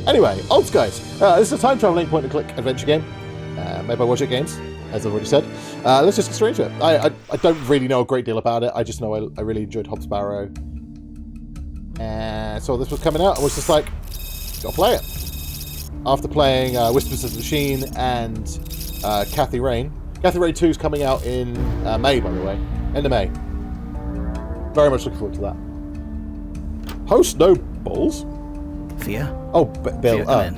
Anyway, Olds guys, this is a time traveling point-and-click adventure game made by Wadjet Games, as I've already said. Let's just get straight into it. I don't really know a great deal about it. I just know I really enjoyed Hobbs Barrow. And so this was coming out, I was just like, gotta play it. After playing Whispers of the Machine and Cathy Rain. Cathy Rain 2 is coming out in May, by the way. End of May. Very much looking forward to that. Post no balls. Fia? Oh, Bill. Fia, come in.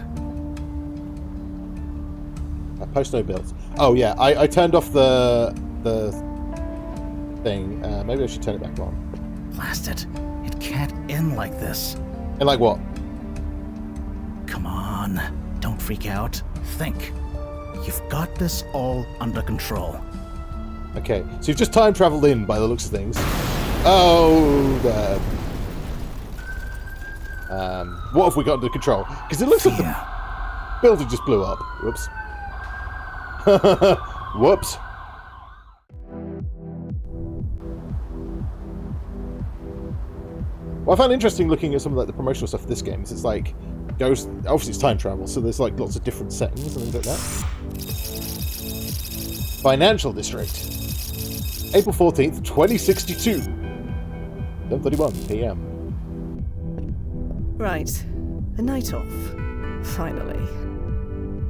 Post no bills. Oh yeah, I turned off the thing. Maybe I should turn it back on. Blast it. It can't end like this. And like what? Come on. Don't freak out. Think. You've got this all under control. Okay, so you've just time traveled in by the looks of things. Oh, what have we got under control? Because it looks like the building just blew up. Whoops. Whoops. What I found interesting looking at some of like the promotional stuff for this game is it's like goes obviously it's time travel, so there's like lots of different settings and things like that. Financial District. April 14th, 2062. 7:31 PM. Right. A night off. Finally.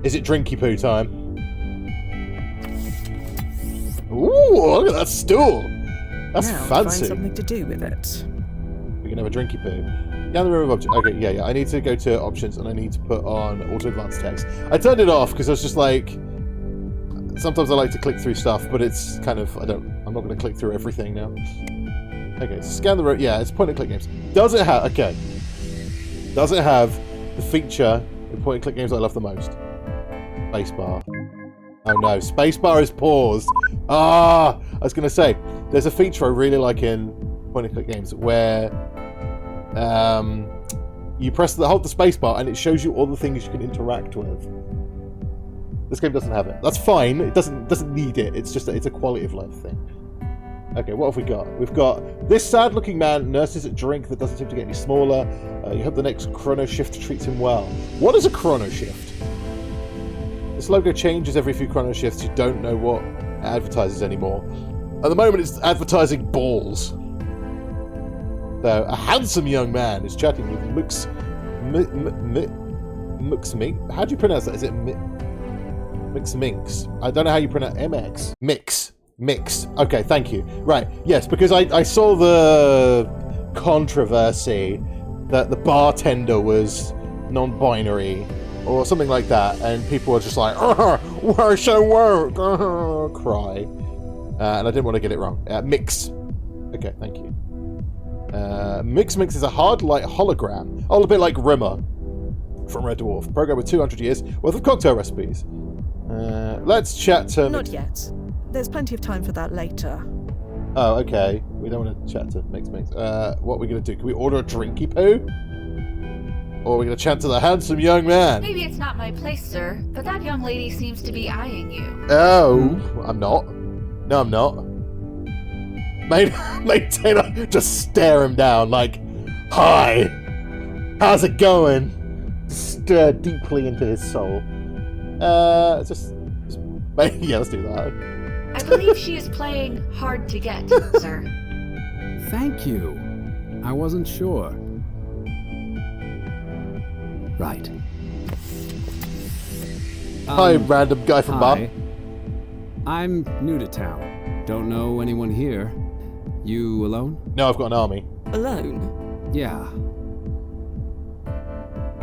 Is it drinky poo time? Ooh, look at that stool. That's now, fancy. Find something to do with it. We can have a drinky poo. Down the room of objects. Okay, yeah. I need to go to options and I need to put on auto advanced text. I turned it off because I was just like, sometimes I like to click through stuff, but it's kind of, I'm not going to click through everything now. Okay, scan the room. Yeah, it's point and click games. Does it have the feature in point and click games I love the most? Spacebar. Oh no, spacebar is paused. I was going to say, there's a feature I really like in point and click games where you hold the spacebar and it shows you all the things you can interact with. This game doesn't have it. That's fine. It doesn't need it. It's just it's a quality of life thing. Okay, what have we got? We've got this sad-looking man nurses a drink that doesn't seem to get any smaller. You hope the next chrono shift treats him well. What is a chrono shift? This logo changes every few chrono shifts. You don't know what it advertises anymore. At the moment, it's advertising balls. So, a handsome young man is chatting with Mix. How do you pronounce that? Is it Minx? I don't know how you pronounce MX. Mix. Okay, thank you. Right, yes, because I saw the controversy that the bartender was non-binary or something like that, and people were just like, we're so woke, cry. And I didn't want to get it wrong. Mix. Okay, thank you. Mix is a hard light hologram. Oh, a bit like Rimmer from Red Dwarf. Program with 200 years worth of cocktail recipes. Let's chat to... Not yet. There's plenty of time for that later. Oh, okay. We don't want to chat to Mix. What are we going to do? Can we order a drinky poo? Or are we going to chat to the handsome young man? Maybe it's not my place, sir, but that young lady seems to be eyeing you. Oh, I'm not. No, I'm not. Mate Taylor, just stare him down like, hi, how's it going? Stare deeply into his soul. Yeah, let's do that. I believe she is playing hard to get, sir. Thank you. I wasn't sure. Right. Hi, random guy from Bob. I'm new to town. Don't know anyone here. You alone? No, I've got an army. Alone? Yeah.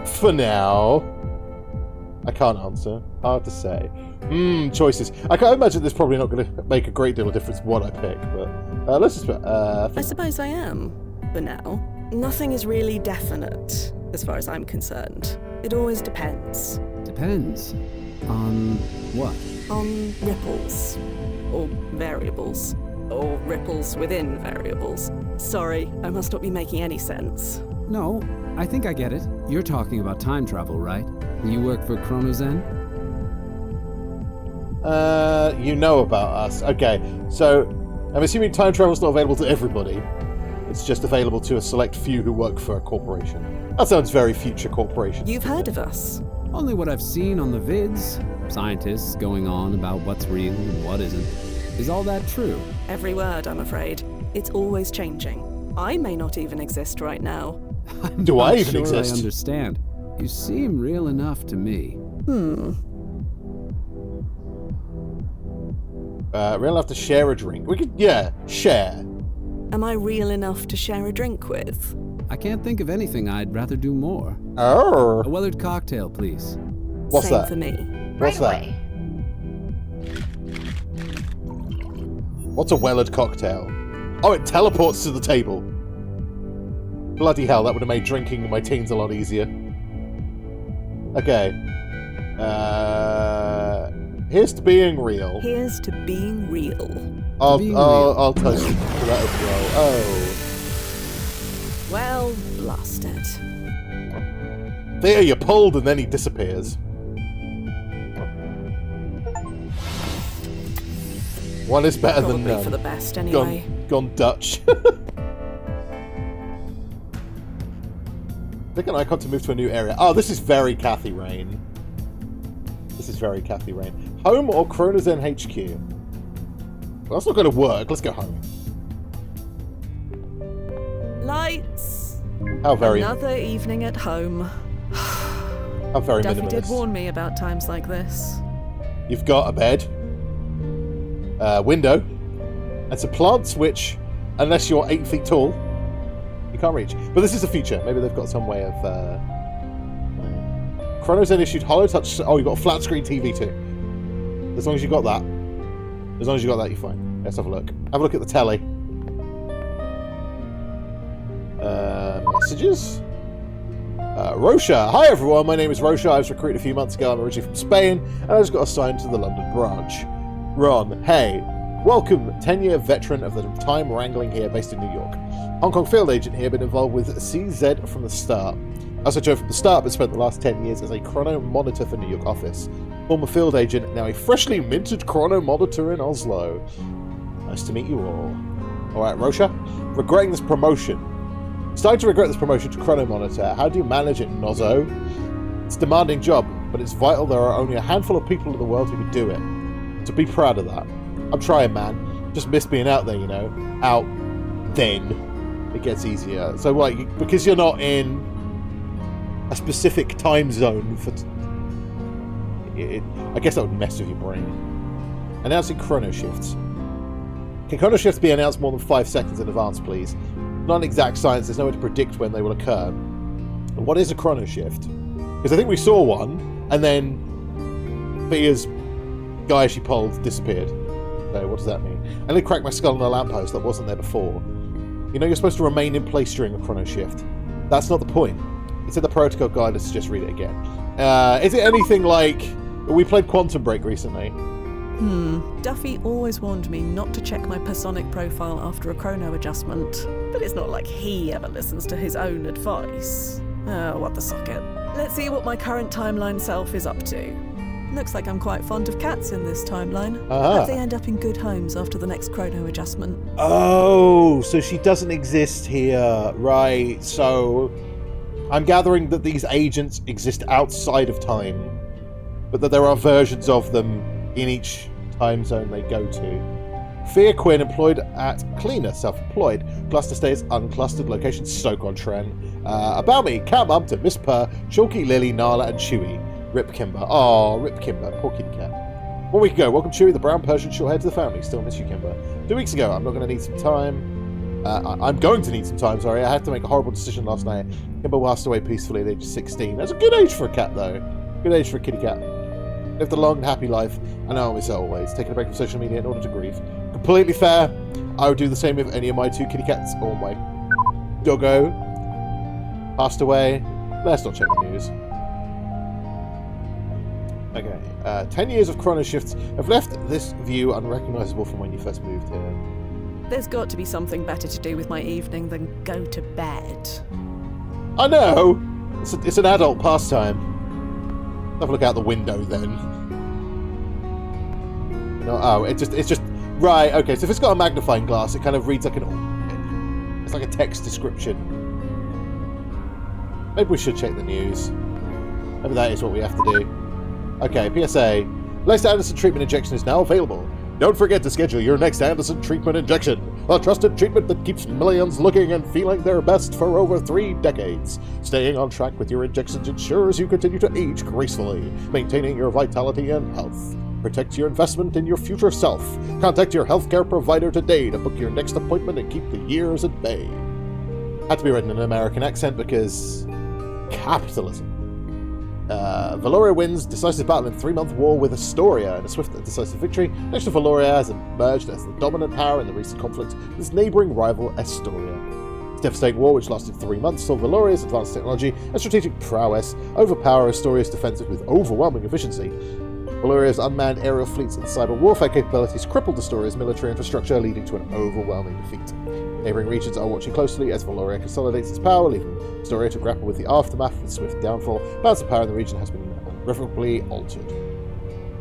For now. I can't answer. Hard to say. Choices. I can't imagine this probably not going to make a great deal of difference what I pick, but let's just put... I suppose I am, for now. Nothing is really definite, as far as I'm concerned. It always depends. Depends. On what? On ripples. Or variables. Or ripples within variables. Sorry, I must not be making any sense. No, I think I get it. You're talking about time travel, right? You work for ChronoZen? You know about us. Okay, so I'm assuming time travel's not available to everybody. It's just available to a select few who work for a corporation. That sounds very future corporation. You've heard of us? Only what I've seen on the vids. Scientists going on about what's real and what isn't. Is all that true? Every word, I'm afraid. It's always changing. I may not even exist right now. Do I even Sure, exist? I understand. You seem real enough to me. Real enough to share a drink. We could, yeah, share. Am I real enough to share a drink with? I can't think of anything I'd rather do more. Oh, A weathered cocktail, please. what's Same that? for me. What's right that? away. What's a wellared cocktail? Oh, it teleports to the table. Bloody hell, that would have made drinking in my teens a lot easier. Okay. Here's to being real. Here's to being real. I'll being real. I'll toast you to that as well. Oh. Well, blast it. There, you pulled and then he disappears. One is better than Probably none. for the best, anyway. Gone Dutch. Pick an icon to move to a new area. Oh, this is very Kathy Rain. This is very Kathy Rain. Home or ChronoZen HQ? Well, that's not going to work. Let's go home. Lights. How very, Another evening at home. how very Duffy did minimalist. warn me about times like this. You've got a bed, window, and some plants which, unless you're 8 feet tall, you can't reach. But this is the future. Maybe they've got some way of... ChronoZen issued hollow touch... Oh, you've got a flat screen TV too. As long as you got that. As long as you got that, you're fine. Let's have a look. Have a look at the telly. Messages? Rosha. Hi everyone, my name is Rosha. I was recruited a few months ago. I'm originally from Spain, and I just got assigned to the London branch. Ron, hey. Welcome, 10-year veteran of the time wrangling here based in New York. Hong Kong field agent here, been involved with CZ from the start. I also joined from the start, but spent the last 10 years as a chrono monitor for New York office. Former field agent, now a freshly minted chrono monitor in Oslo. Nice to meet you all. Alright, Rosha. Regretting this promotion. Starting to regret this promotion to chrono monitor. How do you manage it, Nozzo? It's a demanding job, but it's vital there are only a handful of people in the world who can do it. So be proud of that. I'm trying, man. Just miss being out there, you know. Out then. It gets easier. So, like, because you're not in a specific time zone for... I guess that would mess with your brain. Announcing chrono shifts. Can chrono shifts be announced more than 5 seconds in advance, please? Not an exact science, there's no way to predict when they will occur. And what is a chrono shift? Because I think we saw one, and then Fia's guy she pulled disappeared. So what does that mean? I only cracked my skull on a lamppost that wasn't there before. You know you're supposed to remain in place during a chrono shift. That's not the point. It's in the protocol guide, let's just read it again. Is it anything like... We played Quantum Break recently. Duffy always warned me not to check my personic profile after a chrono adjustment. But it's not like he ever listens to his own advice. Oh, what the socket. Let's see what my current timeline self is up to. Looks like I'm quite fond of cats in this timeline. Hope they end up in good homes after the next chrono adjustment. Oh, so she doesn't exist here. Right, so... I'm gathering that these agents exist outside of time, but that there are versions of them in each time zone they go to. Fia Quinn, employed at Cleaner, self-employed. Cluster stays, unclustered, location Stoke-on-Trent. About me, Cat Mumpton, Miss Purr, Chalky, Lily, Nala, and Chewy. Rip Kimber. Oh, Rip Kimber, poor kitty cat. 1 week ago, welcome Chewy, the brown Persian shorthair to the family. Still miss you, Kimber. 2 weeks ago, I'm not going to need some time. I'm going to need some time, sorry. I had to make a horrible decision last night. Kimber passed away peacefully at the age of 16. That's a good age for a cat, though. Good age for a kitty cat. Lived a long and happy life, and I miss her always. Taking a break from social media in order to grieve. Completely fair. I would do the same if any of my 2 kitty cats or my doggo passed away. Let's not check the news. Okay. 10 years of chrono shifts have left this view unrecognizable from when you first moved here. There's got to be something better to do with my evening than go to bed. I know! It's an adult pastime. Have a look out the window then. No, oh, it's just right. Okay, so if it's got a magnifying glass, it kind of reads like an It's like a text description. Maybe we should check the news. Maybe that is what we have to do. Okay, PSA. Next Anderson treatment injection is now available. Don't forget to schedule your next Anderson treatment injection. A trusted treatment that keeps millions looking and feeling their best for over 3 decades. Staying on track with your injections ensures you continue to age gracefully, maintaining your vitality and health. Protect your investment in your future self. Contact your healthcare provider today to book your next appointment and keep the years at bay. Had to be written in an American accent because capitalism. Valoria wins decisive battle in 3-month war with Astoria in a swift and decisive victory. Next to Valoria has emerged as the dominant power in the recent conflict with its neighbouring rival Astoria. This devastating war, which lasted 3 months, saw Valoria's advanced technology and strategic prowess overpower Astoria's defences with overwhelming efficiency. Valoria's unmanned aerial fleets and cyber warfare capabilities crippled Astoria's military infrastructure, leading to an overwhelming defeat. Neighbouring regions are watching closely as Valoria consolidates its power, leaving Astoria to grapple with the aftermath of its swift downfall. Balance of power in the region has been irrevocably altered.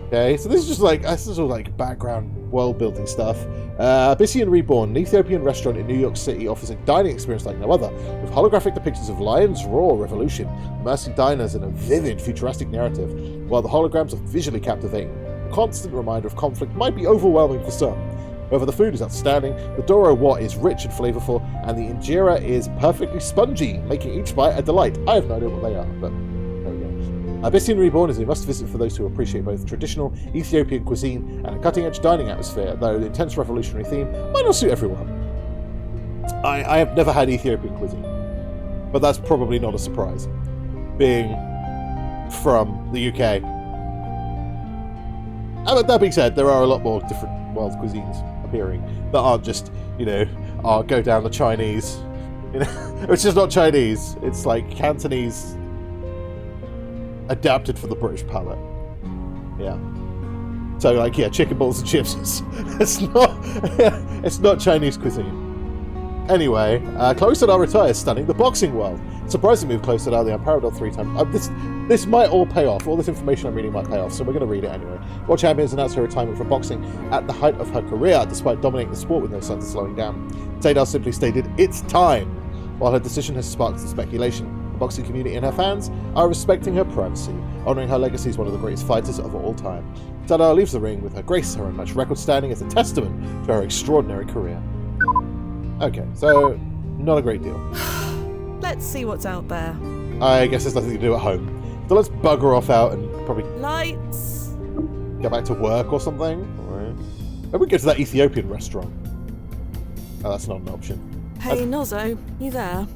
Okay, so this is just like, this is all like background world-building stuff. Abyssian Reborn, an Ethiopian restaurant in New York City, offers a dining experience like no other, with holographic depictions of Lion's Roar Revolution, immersing diners in a vivid, futuristic narrative. While the holograms are visually captivating, a constant reminder of conflict might be overwhelming for some. However, the food is outstanding, the Doro Wat is rich and flavourful, and the injera is perfectly spongy, making each bite a delight. I have no idea what they are, but there we go. Abyssian Reborn is a must-visit for those who appreciate both traditional Ethiopian cuisine and a cutting-edge dining atmosphere, though the intense revolutionary theme might not suit everyone. I have never had Ethiopian cuisine, but that's probably not a surprise, being from the UK. But that being said, there are a lot more different world cuisines appearing that aren't just, go down the Chinese, it's just not Chinese, it's like Cantonese adapted for the British palate. Yeah. So like, yeah, chicken balls and chips, it's not Chinese cuisine. Anyway, Chloe Sodal retires, stunning the boxing world. Surprising move, Chloe Sodal, the unparalleled 3-time. This might all pay off. All this information I'm reading might pay off, so we're going to read it anyway. World Champions announced her retirement from boxing at the height of her career, despite dominating the sport with no signs of slowing down. Sodal simply stated, "It's time." While her decision has sparked some speculation, the boxing community and her fans are respecting her privacy, honouring her legacy as one of the greatest fighters of all time. Sodal leaves the ring with her grace, her unmatched record standing as a testament to her extraordinary career. Okay, so not a great deal. Let's see what's out there. I guess there's nothing to do at home. So let's bugger off out and probably Lights! get back to work or something. Alright. Maybe we go to that Ethiopian restaurant. Oh, that's not an option. Hey, Nozo, you there?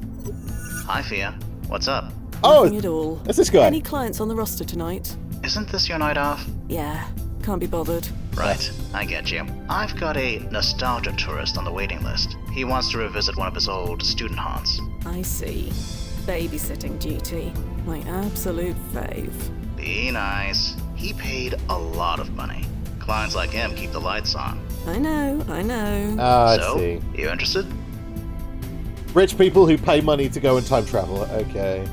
Hi, Fia. What's up? Nothing at all. It's this guy. Any clients on the roster tonight? Isn't this your night off? Yeah, can't be bothered. Right, I get you. I've got a nostalgia tourist on the waiting list. He wants to revisit one of his old student haunts. I see. Babysitting duty. My absolute fave. Be nice. He paid a lot of money. Clients like him keep the lights on. I know. I So, see. you interested? Rich people who pay money to go and time travel. Okay.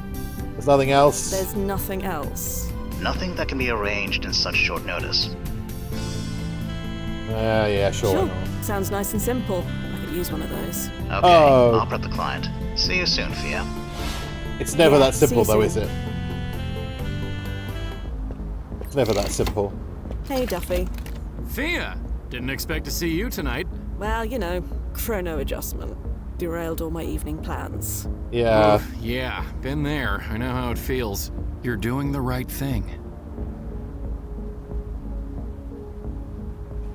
There's nothing else? There's nothing else. Nothing that can be arranged in such short notice. Yeah, sure. why not? Sounds nice and simple. I could use one of those. Okay, Oh. I'll prep the client. See you soon, Fia. It's never Yeah, that simple, see you though, soon. is it? It's never that simple. Hey, Duffy. Fia! Didn't expect to see you tonight. Well, chrono adjustment. Derailed all my evening plans. Yeah. Yeah, been there. I know how it feels. You're doing the right thing.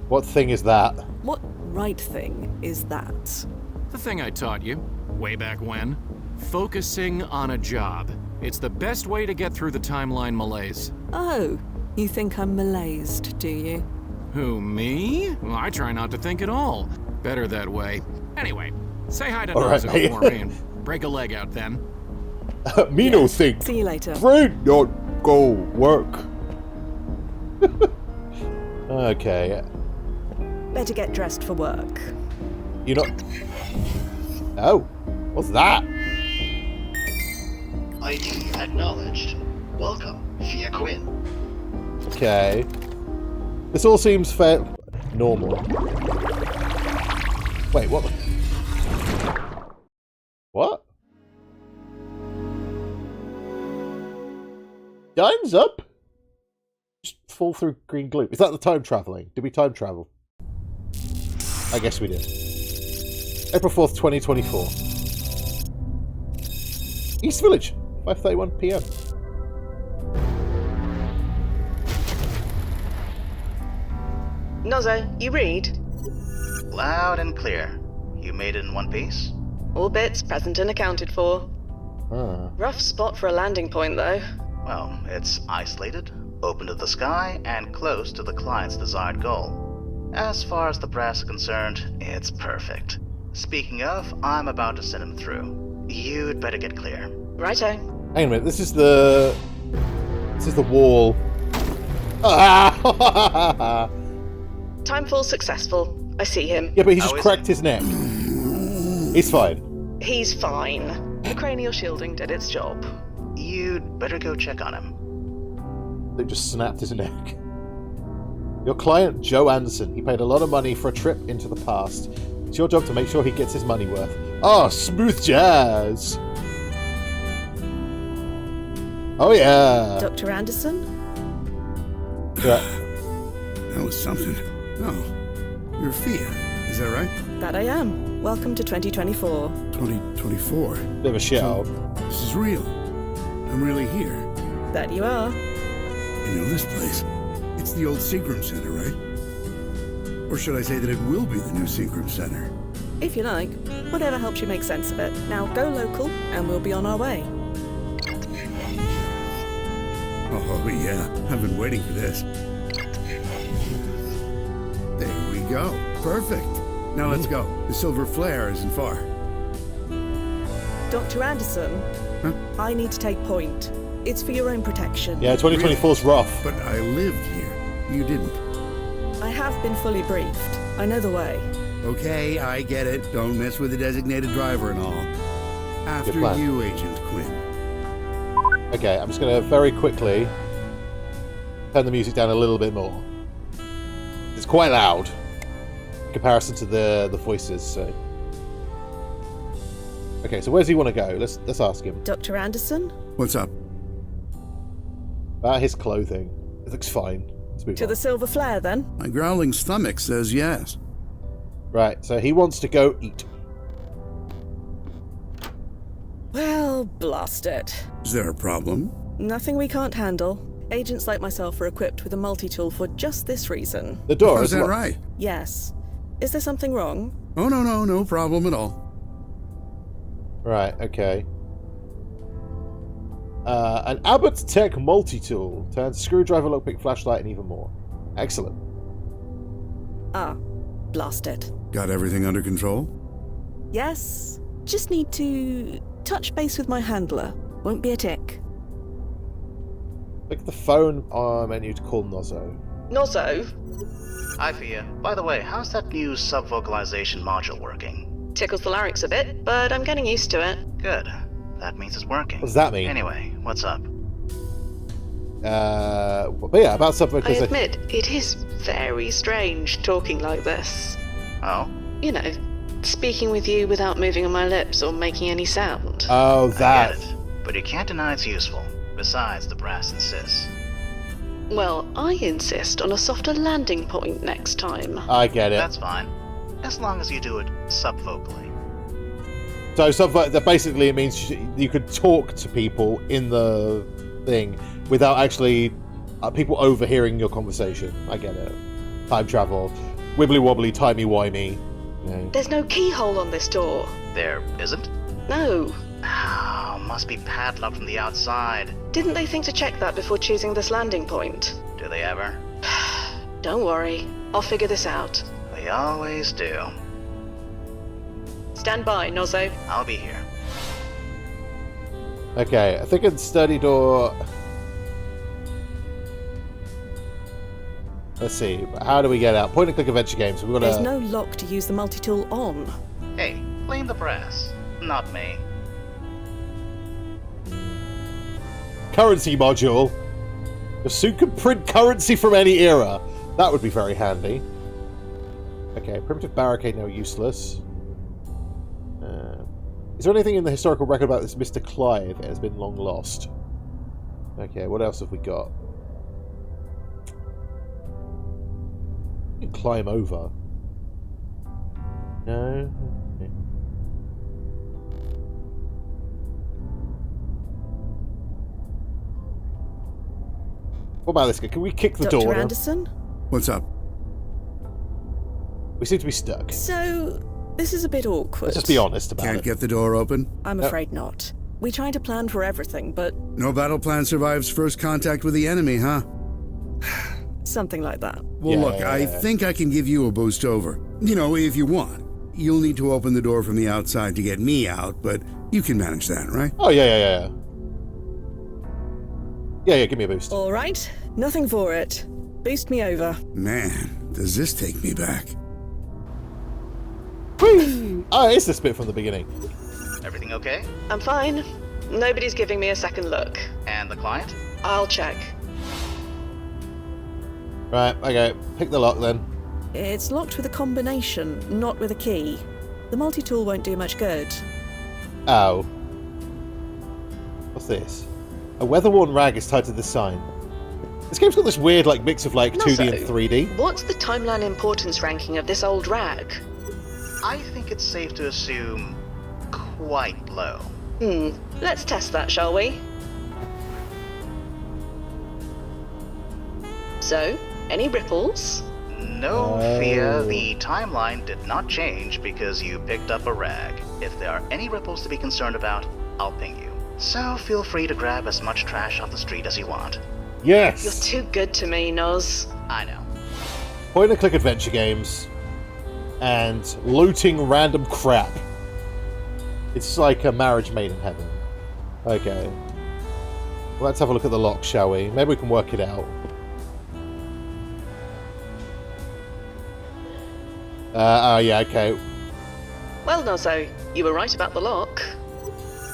What thing is that? What right thing is that? The thing I taught you, way back when. Focusing on a job. It's the best way to get through the timeline malaise. Oh, you think I'm malaised, do you? Who, me? Well, I try not to think at all. Better that way. Anyway, say hi to All right, Nozo mate. for me and break a leg out then. Me no think. See you later. Friend, not go work. Okay. Better get dressed for work. You know. Oh, what's that? ID acknowledged. Welcome, Fia Quinn. Okay. This all seems fair. Normal. Wait, what? Time's up. Just fall through green gloop. Is that the time traveling? Did we time travel? I guess we did. April 4th, 2024. East Village, 5:31 PM. Nozo, you read? Loud and clear. You made it in one piece? All bits present and accounted for. Ah. Rough spot for a landing point, though. Well, it's isolated, open to the sky, and close to the client's desired goal. As far as the brass is concerned, it's perfect. Speaking of, I'm about to send him through. You'd better get clear. Righto. Hang a minute, this is the wall. Ah! Timefall successful. I see him. Yeah, but he just How is cracked his neck. He's fine. He's fine. The cranial shielding did its job. You'd better go check on him. They just snapped his neck. Your client, Joe Anderson, he paid a lot of money for a trip into the past. It's your job to make sure he gets his money worth. Oh, smooth jazz! Oh yeah! Dr. Anderson? Yeah. That was something. Oh, you're Fia, is that right? That I am. Welcome to 2024. 2024. Bit of a shell. This is real. I'm really here. That you are. You know this place. It's the old Seagram Center, right? Or should I say that it will be the new Seagram Center? If you like. Whatever helps you make sense of it. Now go local, and we'll be on our way. Oh, yeah. I've been waiting for this. There we go. Perfect. Now let's go. The silver flare isn't far. Dr. Anderson, Huh? I need to take point. It's for your own protection. Yeah, 2024's rough. But I lived here. You didn't. I have been fully briefed. I know the way. Okay, I get it. Don't mess with the designated driver and all. After plan. you, Agent Quinn. Okay, I'm just going to very quickly turn the music down a little bit more. It's quite loud in comparison to the voices. So, okay, so where does he want to go? Let's ask him Dr. Anderson? What's up? about his clothing. It looks fine. Let's move To on. the Silver Flare, then? My growling stomach says yes. Right, so he wants to go eat. Well, blast it. Is there a problem? Nothing we can't handle. Agents like myself are equipped with a multi-tool for just this reason. The door Oh, is is that locked. right? Yes. Is there something wrong? Oh, no problem at all. Right, okay. An Abbott Tech multi-tool. Turns screwdriver, lockpick, flashlight, and even more. Excellent. Ah, blast it. Got everything under control? Yes. Just need to touch base with my handler. Won't be a tick. Look at the phone menu to call Nozo. Nozo, Hi, Fia. By the way, how's that new sub-vocalization module working? tickles the larynx a bit, but I'm getting used to it. Good. That means it's working. What does that mean? Anyway, what's up? But yeah, about something I because admit, it is very strange talking like this. Oh? You know, speaking with you without moving on my lips or making any sound. oh, I that. get it. But you can't deny it's useful. Besides, the brass insists. Well, I insist on a softer landing point next time. I get it. That's fine. As long as you do it sub-vocally. So something that basically it means you could talk to people in the thing without actually people overhearing your conversation. I get it. Time travel, wibbly wobbly, timey wimey. You know. There's no keyhole on this door. There isn't? No. Oh, must be padlocked from the outside. Didn't they think to check that before choosing this landing point? Do they ever? Don't worry. I'll figure this out. They always do. Stand by, Nozo. I'll be here. Okay, I think a sturdy door. Let's see. How do we get out? Point and click adventure games. We've got There's to. no lock to use the multi-tool on. Hey, blame the brass. Not me. Currency module. The suit can print currency from any era. That would be very handy. Okay, primitive barricade now useless. Is there anything in the historical record about this Mr. Clive that has been long lost? Okay, what else have we got? You can climb over. No? Okay. What about this guy? Can we kick the Dr. door? Anderson? What's up? We seem to be stuck. So, this is a bit awkward. Let's just be honest about Can't it. get the door open? I'm afraid not. We tried to plan for everything, but No battle plan survives first contact with the enemy, huh? something like that. Well, look, I think I can give you a boost over. You know, if you want. You'll need to open the door from the outside to get me out, but you can manage that, right? Oh, yeah. Yeah, give me a boost. All right, nothing for it. Boost me over. Man, does this take me back? Whee! Oh, it's this bit from the beginning. Everything okay? I'm fine. Nobody's giving me a second look. And the client? I'll check. Right, okay. Pick the lock then. It's locked with a combination, not with a key. The multi-tool won't do much good. Oh. What's this? A weather-worn rag is tied to the sign. This game's got this weird mix of 2D and 3D. What's the timeline importance ranking of this old rag? I think it's safe to assume quite low. Let's test that, shall we? So, any ripples? No, Fia, the timeline did not change because you picked up a rag. If there are any ripples to be concerned about, I'll ping you. So feel free to grab as much trash off the street as you want. Yes! You're too good to me, Noz. I know. Point-and-click adventure games and looting random crap. It's like a marriage made in heaven. Okay. Well, let's have a look at the lock, shall we? Maybe we can work it out. Oh, yeah, okay. Well, Nozzo, you were right about the lock.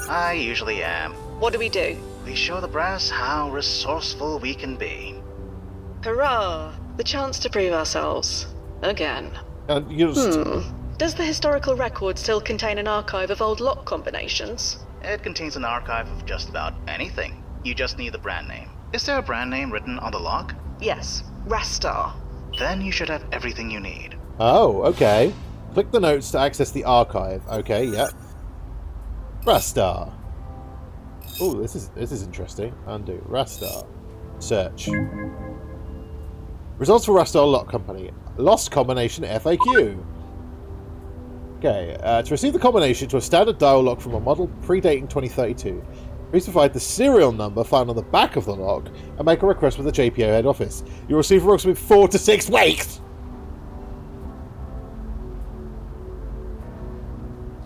I usually am. What do we do? We show the brass how resourceful we can be. Hurrah! The chance to prove ourselves. Again. You just... Does the historical record still contain an archive of old lock combinations? It contains an archive of just about anything. You just need the brand name. Is there a brand name written on the lock? Yes. Rastar. Then you should have everything you need. Oh, okay. Click the notes to access the archive. Okay, yep. Rastar. Oh, this is interesting. Undo. Rastar. Search. Results for Rastar Lock Company. Lost combination FAQ. Okay, to receive the combination to a standard dial lock from a model predating 2032, please provide the serial number found on the back of the lock and make a request with the JPO head office. You'll receive approximately 4 to 6 weeks!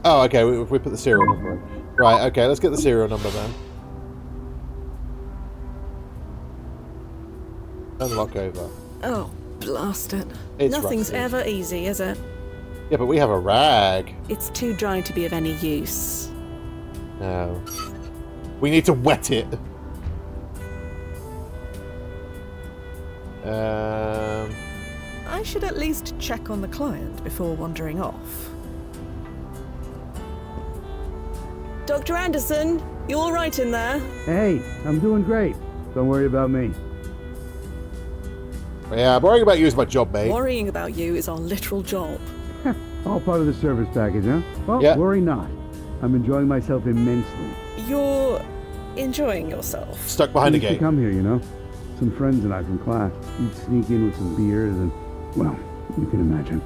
Oh, okay, we put the serial number in. Right, okay, let's get the serial number then. Turn the lock over. Oh, blast it. It's Nothing's rusty. ever easy, is it? Yeah, but we have a rag. It's too dry to be of any use. No. We need to wet it. I should at least check on the client before wandering off. Dr. Anderson, you all right in there? Hey, I'm doing great. Don't worry about me. Yeah, worrying about you is my job, mate. Worrying about you is our literal job. All part of the service package, huh? Well, Yeah. worry not. I'm enjoying myself immensely. You're enjoying yourself. Stuck behind a Used to gate. come here, you know. Some friends and I from class. We'd sneak in with some beers and, well, you can imagine.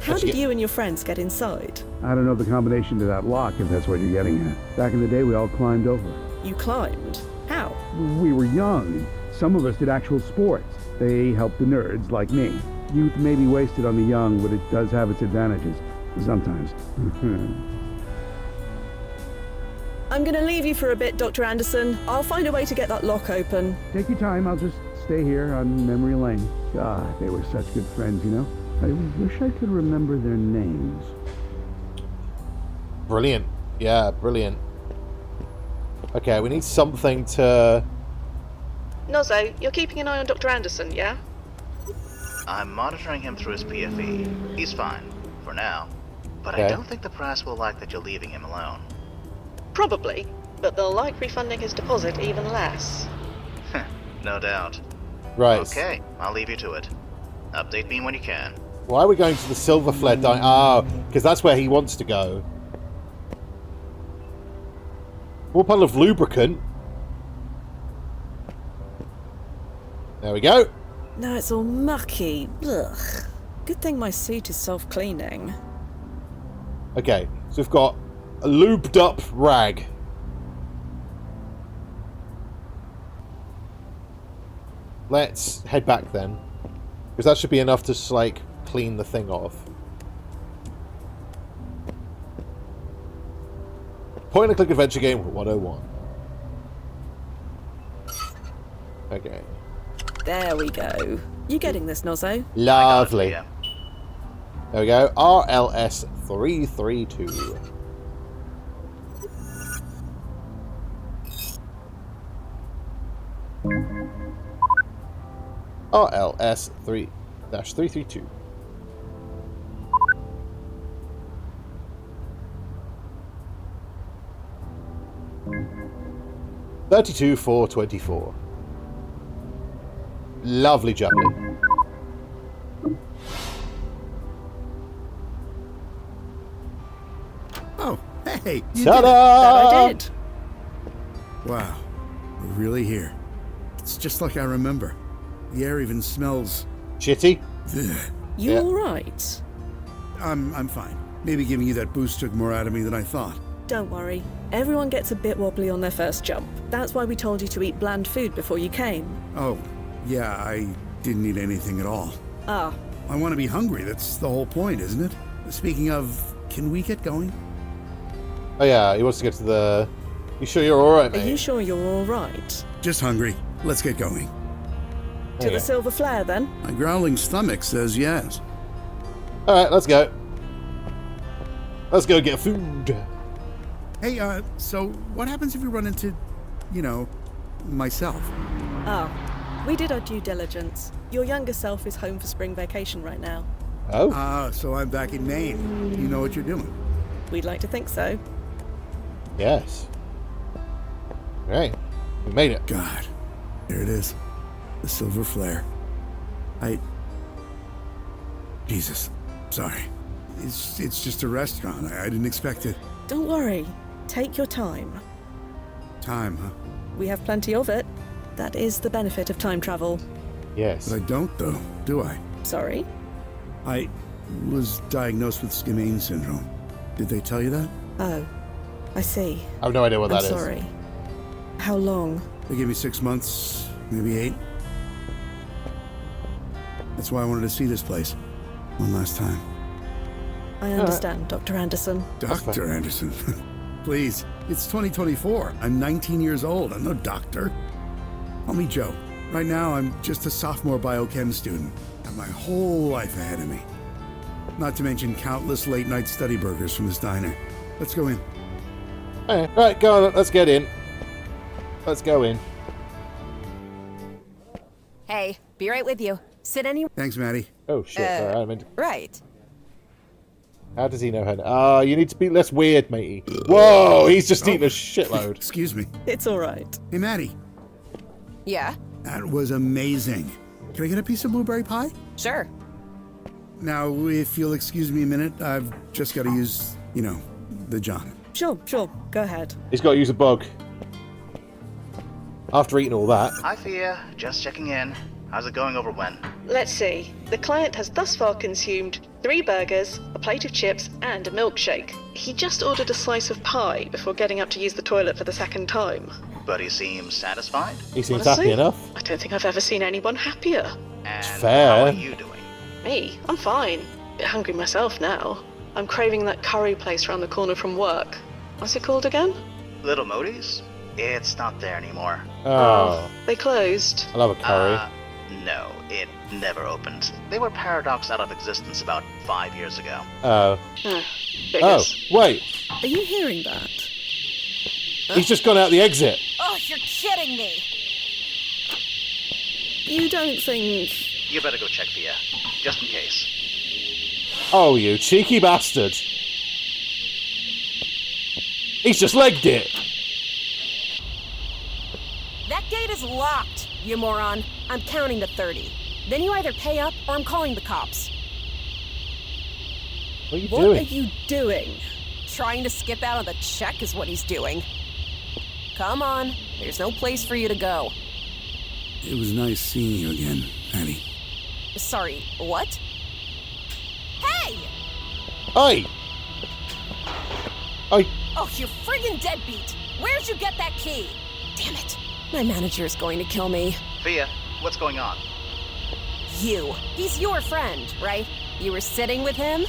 How How'd you did get- you and your friends get inside? I don't know the combination to that lock, if that's what you're getting at. Back in the day, we all climbed over. You climbed? How? We were young. Some of us did actual sports. They helped the nerds, like me. Youth may be wasted on the young, but it does have its advantages. Sometimes. I'm gonna leave you for a bit, Dr. Anderson. I'll find a way to get that lock open. Take your time. I'll just stay here on memory lane. God, they were such good friends, you know? I wish I could remember their names. Brilliant. Yeah, brilliant. Okay, we need something to... Nozzo, you're keeping an eye on Dr. Anderson, yeah? I'm monitoring him through his PFE. He's fine, for now. But Okay. I don't think the press will like that you're leaving him alone. Probably. but they'll like refunding his deposit even less. No doubt. Right. Okay, I'll leave you to it. Update me when you can. Why are we going to the Silver Flare Dine? Ah, because that's where he wants to go. More puddle of lubricant. There we go. No, it's all mucky. Ugh. Good thing my suit is self-cleaning. Okay, so we've got a lubed up rag. Let's head back then. Because that should be enough to just, like, clean the thing off. Point and click adventure game 101. Okay. There we go. You getting this, Nozzo? Lovely. Yeah. There we go. RLS 332. RLS 3-332. $32,424. Lovely jubbly. Oh, hey! You Ta-da! did it. That I did. Wow, we're really here. It's just like I remember. The air even smells... Shitty? Ugh. You Yeah. alright? I'm fine. Maybe giving you that boost took more out of me than I thought. Don't worry. Everyone gets a bit wobbly on their first jump. That's why we told you to eat bland food before you came. Oh, yeah, I didn't eat anything at all. Ah, I want to be hungry. That's the whole point, isn't it? Speaking of, can we get going? Oh yeah, he wants to get to the... You sure you're alright, are mate? you sure you're alright? Just hungry. Let's get going. To Okay. the Silver Flare, then? My growling stomach says yes. Alright, let's go. Let's go get food. Hey, so what happens if we run into, you know, myself? Ah, we did our due diligence. Your younger self is home for spring vacation right now. Oh? Ah, so I'm back in Maine. You know what you're doing. We'd like to think so. Yes. Right. We made it. God, there it is. The Silver Flare. Jesus, sorry. It's just a restaurant. I didn't expect it. Don't worry. Take your time. Time, huh? We have plenty of it. That is the benefit of time travel. Yes. But I don't, though, do I? Sorry? I was diagnosed with Skimane syndrome. Did they tell you that? Oh, I see. I have no idea what I'm that is. sorry. How long? They gave me 6 months, maybe 8. That's why I wanted to see this place. One last time. I understand, Dr. Anderson. Dr. Anderson. Please, it's 2024. I'm 19 years old. I'm no doctor. Call me Joe. Right now, I'm just a sophomore biochem student. I have my whole life ahead of me. Not to mention countless late-night study burgers from this diner. Let's go in. Alright, right, go on. Let's get in. Let's go in. Hey, be right with you. Sit anywhere. Thanks, Maddie. Oh shit, sorry, I meant... Right. How does he know her? You need to be less weird, matey. Whoa, he's just eating a shitload. Excuse me. It's all right. Hey, Maddie. Yeah? That was amazing. Can I get a piece of blueberry pie? Sure. Now, if you'll excuse me a minute, I've just got to use, you know, the John. Sure. Go ahead. He's got to use a bug. After eating all that. Hi, Fia. Just checking in. How's it going over when? Let's see. The client has thus far consumed 3 burgers, a plate of chips, and a milkshake. He just ordered a slice of pie before getting up to use the toilet for the second time. But he seems satisfied? He seems Honestly, happy enough. I don't think I've ever seen anyone happier. And fair. how are you doing? Me? I'm fine. Bit hungry myself now. I'm craving that curry place around the corner from work. What's it called again? Little Modi's? It's not there anymore. Oh. They closed. I love a curry. No, it never opened. They were paradoxed out of existence about 5 years ago. Oh. Huh, Oh, figures. wait. Are you hearing that? He's just gone out the exit. Oh, you're kidding me. You don't think... You better go check Fia, just in case. Oh, you cheeky bastard. He's just legged it. That gate is locked, you moron. I'm counting to 30. Then you either pay up or I'm calling the cops. What are you What doing? are you doing? Trying to skip out on the check is what he's doing. Come on, there's no place for you to go. It was nice seeing you again, Annie. Sorry, what? Hey! Oi! Oi! Oh, you friggin' deadbeat! Where'd you get that key? Damn it. My manager's going to kill me. Fia, what's going on? You. He's your friend, right? You were sitting with him?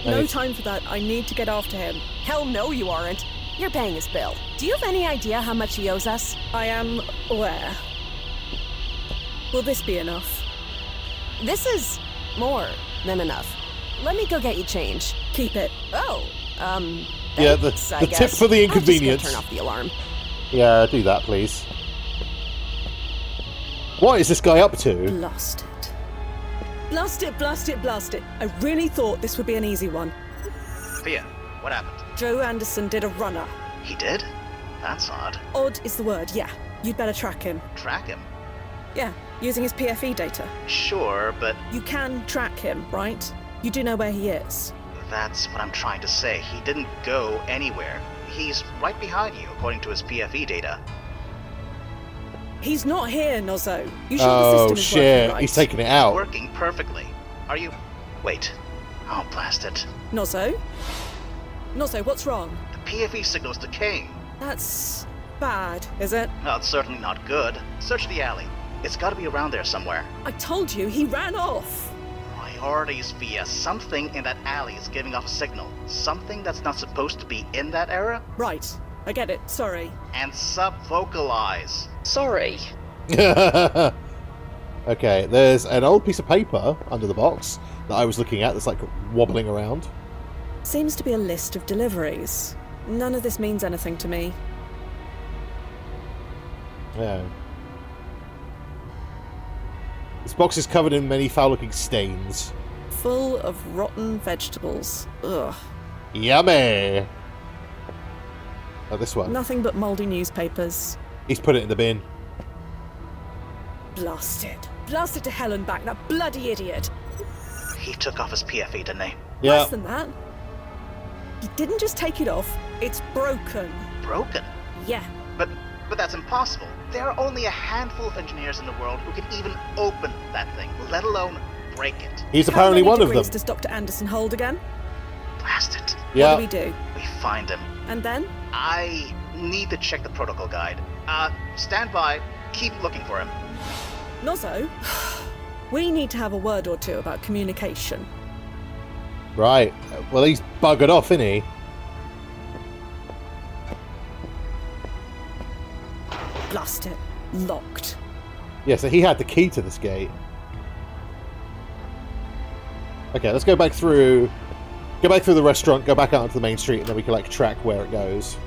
No time for that. I need to get after him. Hell no you aren't. You're paying his bill. Do you have any idea how much he owes us? I am aware. Will this be enough? This is more than enough. Let me go get you change. Keep it. Oh, Yeah, thanks, the I tip guess. for the I'm just gonna inconvenience. turn off the alarm. Yeah, do that, please. What is this guy up to? Blast it. Blast it, blast it, blast it. I really thought this would be an easy one. Fia, what happened? Joe Anderson did a runner. He did? That's odd. Odd is the word, yeah. You'd better track him. Track him? Yeah, using his PFE data. Sure, but You can track him, right? You do know where he is. that's what I'm trying to say. He didn't go anywhere. He's right behind you, according to his PFE data. He's not here, Nozzo. You sure the Oh system is shit, working right? he's taking it out. Working perfectly. Are you... Wait. Oh, blast it. Nozzo? Nozzo, what's wrong? The PFE signal's decaying. That's bad, is it? Well, it's certainly not good. Search the alley. It's gotta be around there somewhere. I told you, he ran off. Priorities, Fia. Something in that alley is giving off a signal. Something that's not supposed to be in that area. Right, I get it, sorry. And sub-vocalize. Sorry. Okay, there's an old piece of paper under the box that I was looking at that's like wobbling around. Seems to be a list of deliveries. None of this means anything to me. Yeah. This box is covered in many foul-looking stains. Full of rotten vegetables. Ugh. Yummy! Oh, this one. Nothing but mouldy newspapers. He's put it in the bin. Blast it. Blast it to hell and back, that bloody idiot. He took off his PFE, didn't he? Yeah. Worse than that. He didn't just take it off, it's broken. Broken? Yeah. But that's impossible. There are only a handful of engineers in the world who can even open that thing, let alone break it. He's How apparently many one of them. degrees does Dr. Anderson hold again? Blast it. Yeah. What do we do? We find him. And then? I need to check the protocol guide. Stand by. Keep looking for him. Nozzo, we need to have a word or two about communication. Right. Well, he's buggered off, isn't he? Blast it. Locked. Yeah, so he had the key to this gate. Okay, let's go back through the restaurant, go back out onto the main street, and then we can like track where it goes.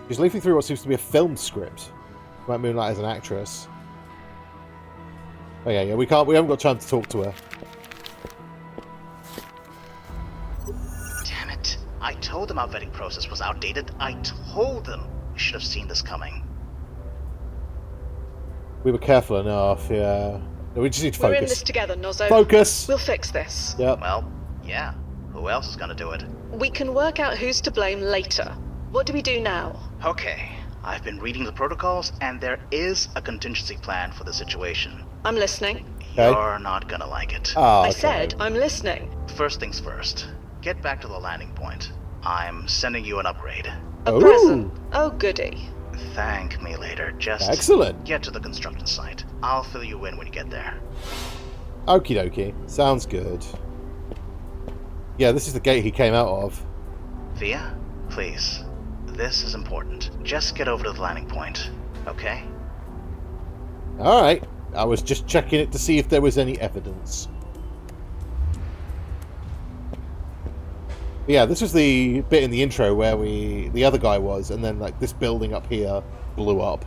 She's leafing through what seems to be a film script about Moonlight as an actress. Okay, yeah, we haven't got time to talk to her. Damn it. I told him our vetting process was outdated. I told them. We should have seen this coming. We were careful enough, yeah. No, we just need to We're in this focus. together, Nozzo. Focus! We'll fix this. Yep. Well, yeah. Who else is gonna do it? We can work out who's to blame later. What do we do now? Okay. I've been reading the protocols, and there is a contingency plan for the situation. I'm listening. Okay. You're not gonna like it. Oh, I okay. said I'm listening. First things first. Get back to the landing point. I'm sending you an upgrade. A Ooh. present. Oh, goody. Thank me later. Just Excellent. get to the construction site. I'll fill you in when you get there. Okie dokie. Sounds good. Yeah, this is the gate he came out of. Fia, please. This is important. Just get over to the landing point, okay? Alright. I was just checking it to see if there was any evidence. But yeah, this was the bit in the intro where the other guy was, and then like this building up here blew up.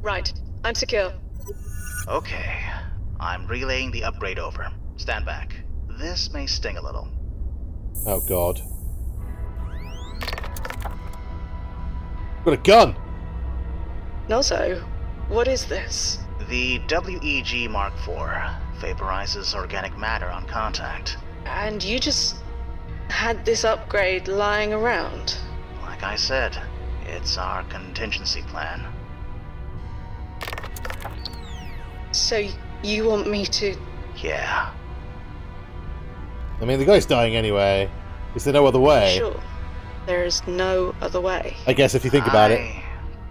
Right. I'm secure. Okay. I'm relaying the upgrade over. Stand back. This may sting a little. Oh god. Got a gun! Nozo, what is this? The WEG Mark IV vaporizes organic matter on contact. And you just had this upgrade lying around? Like I said, it's our contingency plan. So you want me to... Yeah. I mean, the guy's dying anyway. Is there no other way? Sure. There is no other way. I guess if you think about it. I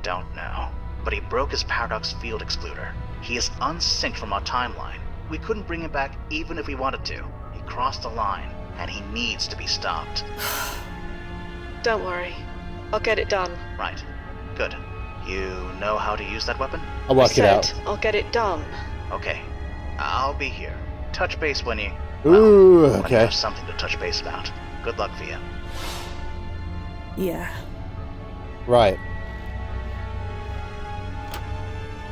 don't know. But he broke his paradox field excluder. He is unsynced from our timeline. We couldn't bring him back even if we wanted to. He crossed the line, and he needs to be stopped. Don't worry. I'll get it done. Right. Good. You know how to use that weapon? I'll work it out. I'll get it done. Okay. I'll be here. Touch base when you... Ooh, when you okay. have something to touch base about. Good luck, Fia. Yeah. Right.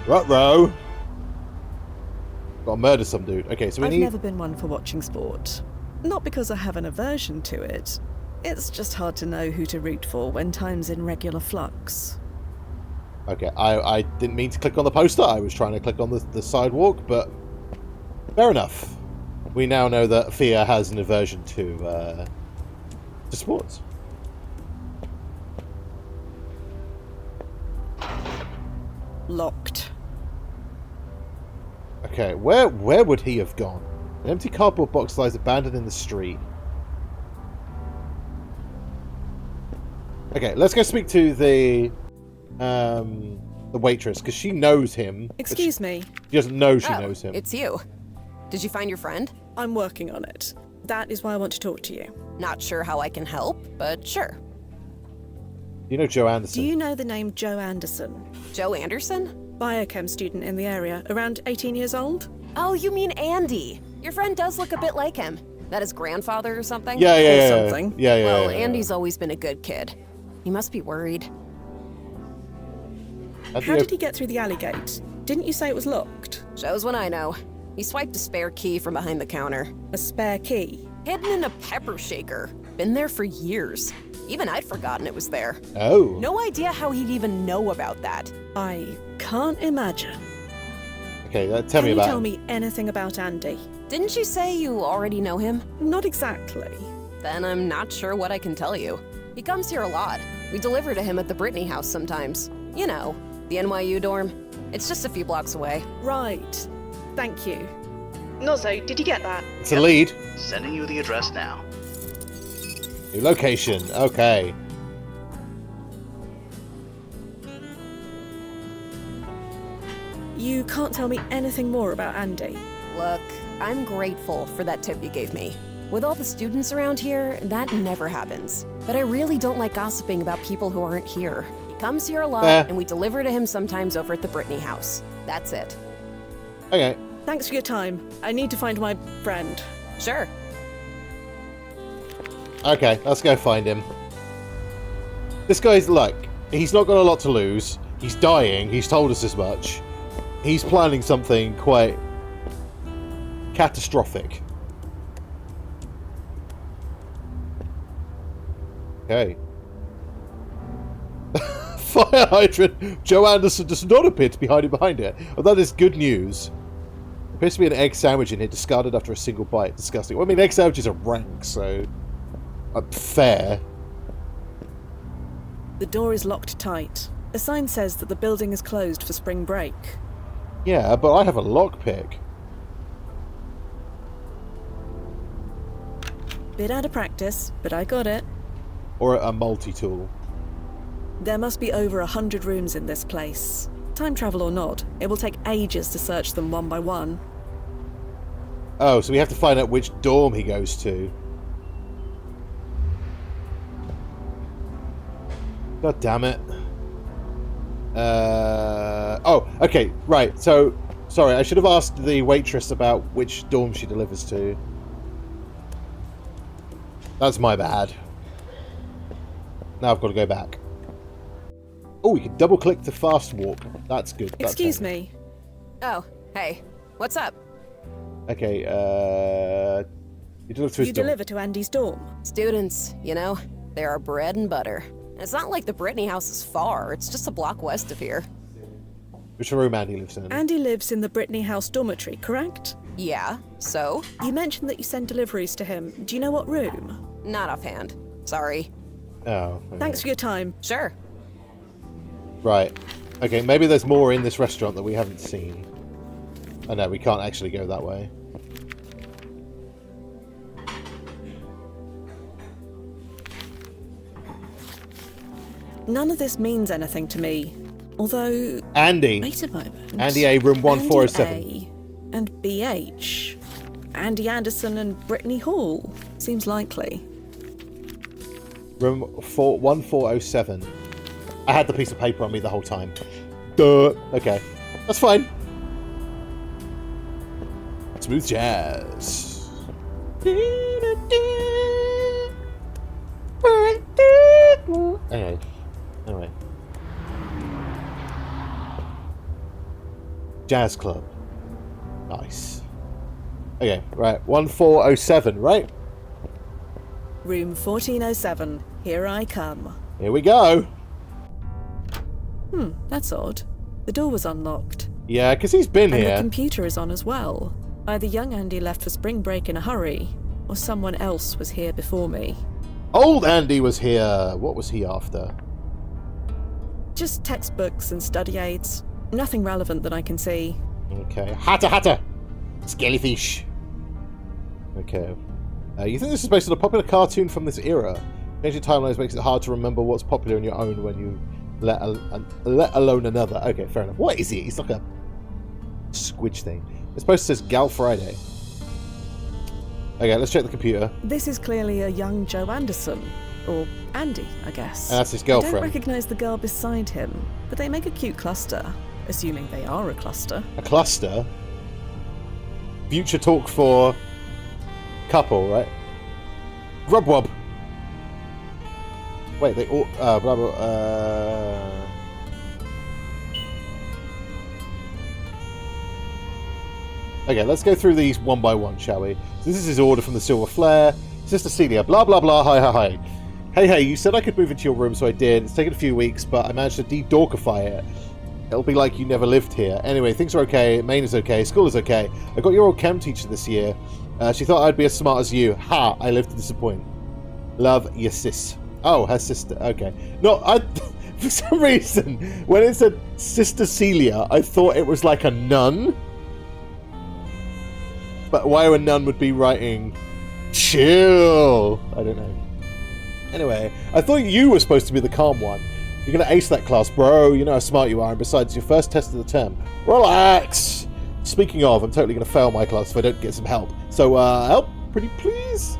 Ruh-roh. Gotta murder some dude. Okay, so we I've need... never been one for watching sport. Not because I have an aversion to it. It's just hard to know who to root for when time's in regular flux. Okay, I didn't mean to click on the poster. I was trying to click on the sidewalk, but... Fair enough. We now know that Fia has an aversion to sports. Locked. Okay, where would he have gone? An empty cardboard box lies abandoned in the street. Okay, let's go speak to the waitress, because she knows him. Excuse me. She doesn't know she knows him. It's you. Did you find your friend? I'm working on it. That is why I want to talk to you. Not sure how I can help, but sure. You know Joe Anderson? Do you know the name Joe Anderson? Joe Anderson? Biochem student in the area, around 18 years old? Oh, you mean Andy. Your friend does look a bit like him. That his grandfather or something? Yeah. Something. Yeah. Well, Andy's always been a good kid. He must be worried. How did he get through the alley gate? Didn't you say it was locked? Shows when I know. He swiped a spare key from behind the counter. A spare key? Hidden in a pepper shaker. Been there for years. Even I'd forgotten it was there. Oh. No idea how he'd even know about that. I can't imagine. Okay, tell me about Can you tell him. me anything about Andy? Didn't you say you already know him? Not exactly. Then I'm not sure what I can tell you. He comes here a lot. We deliver to him at the Brittany house sometimes. You know, the NYU dorm. It's just a few blocks away. Right. Thank you. Nozo, did you get that? It's a lead. Sending you the address now. New location. Okay. You can't tell me anything more about Andy. Look, I'm grateful for that tip you gave me. With all the students around here, that never happens. But I really don't like gossiping about people who aren't here. He comes here a lot, and we deliver to him sometimes over at the Brittany house. That's it. Okay. Thanks for your time. I need to find my friend. Sure. Okay, let's go find him. This guy's, look, he's not got a lot to lose. He's dying. He's told us as much. He's planning something quite catastrophic. Okay. Fire hydrant! Joe Anderson does not appear to be hiding behind it. Oh, that is good news. There appears to be an egg sandwich in here discarded after a single bite. Disgusting. Well, I mean, egg sandwiches are rank, so... fair. The door is locked tight. A sign says that the building is closed for spring break. Yeah, but I have a lockpick. Bit out of practice, but I got it. Or a multi-tool. There must be over 100 rooms in this place. Time travel or not, it will take ages to search them one by one. Oh, so we have to find out which dorm he goes to. God damn it. Oh, okay, right. So, sorry, I should have asked the waitress about which dorm she delivers to. That's my bad. Now I've got to go back. Oh, we can double click to fast walk. That's good. Excuse me. Oh, hey. What's up? Okay, you deliver to his You dorm. deliver to Andy's dorm. Students, you know, they're our bread and butter. And it's not like the Brittany house is far, it's just a block west of here. Which room Andy lives in? Andy lives in the Brittany House dormitory, correct? Yeah, so? You mentioned that you send deliveries to him. Do you know what room? Not offhand. Sorry. Oh. Okay. Thanks for your time. Sure. Right. Okay, maybe there's more in this restaurant that we haven't seen. Oh no, we can't actually go that way. None of this means anything to me. Although... Andy. Wait a moment. Andy A, room 1407. Andy A and BH. Andy Anderson and Brittany Hall. Seems likely. Room 1407. I had the piece of paper on me the whole time. Duh. Okay. That's fine. Smooth jazz. Anyway. Jazz club. Nice. Okay, right. 1407, right? Room 1407. Here I come. Here we go. That's odd. The door was unlocked. Yeah, because he's been And here. the computer is on as well. Either young Andy left for spring break in a hurry, or someone else was here before me. Old Andy was here. What was he after? Just textbooks and study aids. Nothing relevant that I can see. Okay. Hatter! Skellyfish. Okay. You think this is based on a popular cartoon from this era? Changing timelines makes it hard to remember what's popular in your own when you let alone another. Okay, fair enough. What is he? He's like a squidge thing. This poster says Gal Friday. Okay, let's check the computer. This is clearly a young Joe Anderson. Or Andy, I guess. And that's his I girlfriend. don't recognise the girl beside him, but they make a cute cluster. Assuming they are a cluster. A cluster? Future talk for couple, right? Grubwob. Wait, they all... blah, blah, Okay, let's go through these one by one, shall we? So this is his order from the Silver Flare. Sister Celia, blah, blah, blah, hi. Hey, you said I could move into your room, so I did. It's taken a few weeks, but I managed to de-dorkify it. It'll be like you never lived here. Anyway, things are okay. Maine is okay. School is okay. I got your old chem teacher this year. She thought I'd be as smart as you. Ha! I live to disappoint. Love, your sis. Oh, her sister. Okay. No, for some reason, when it said Sister Celia, I thought it was like a nun. But why a nun would be writing chill? I don't know. Anyway, I thought you were supposed to be the calm one. You're going to ace that class, bro. You know how smart you are. And besides, your first test of the term. Relax. Speaking of, I'm totally going to fail my class if I don't get some help. So, help, pretty please.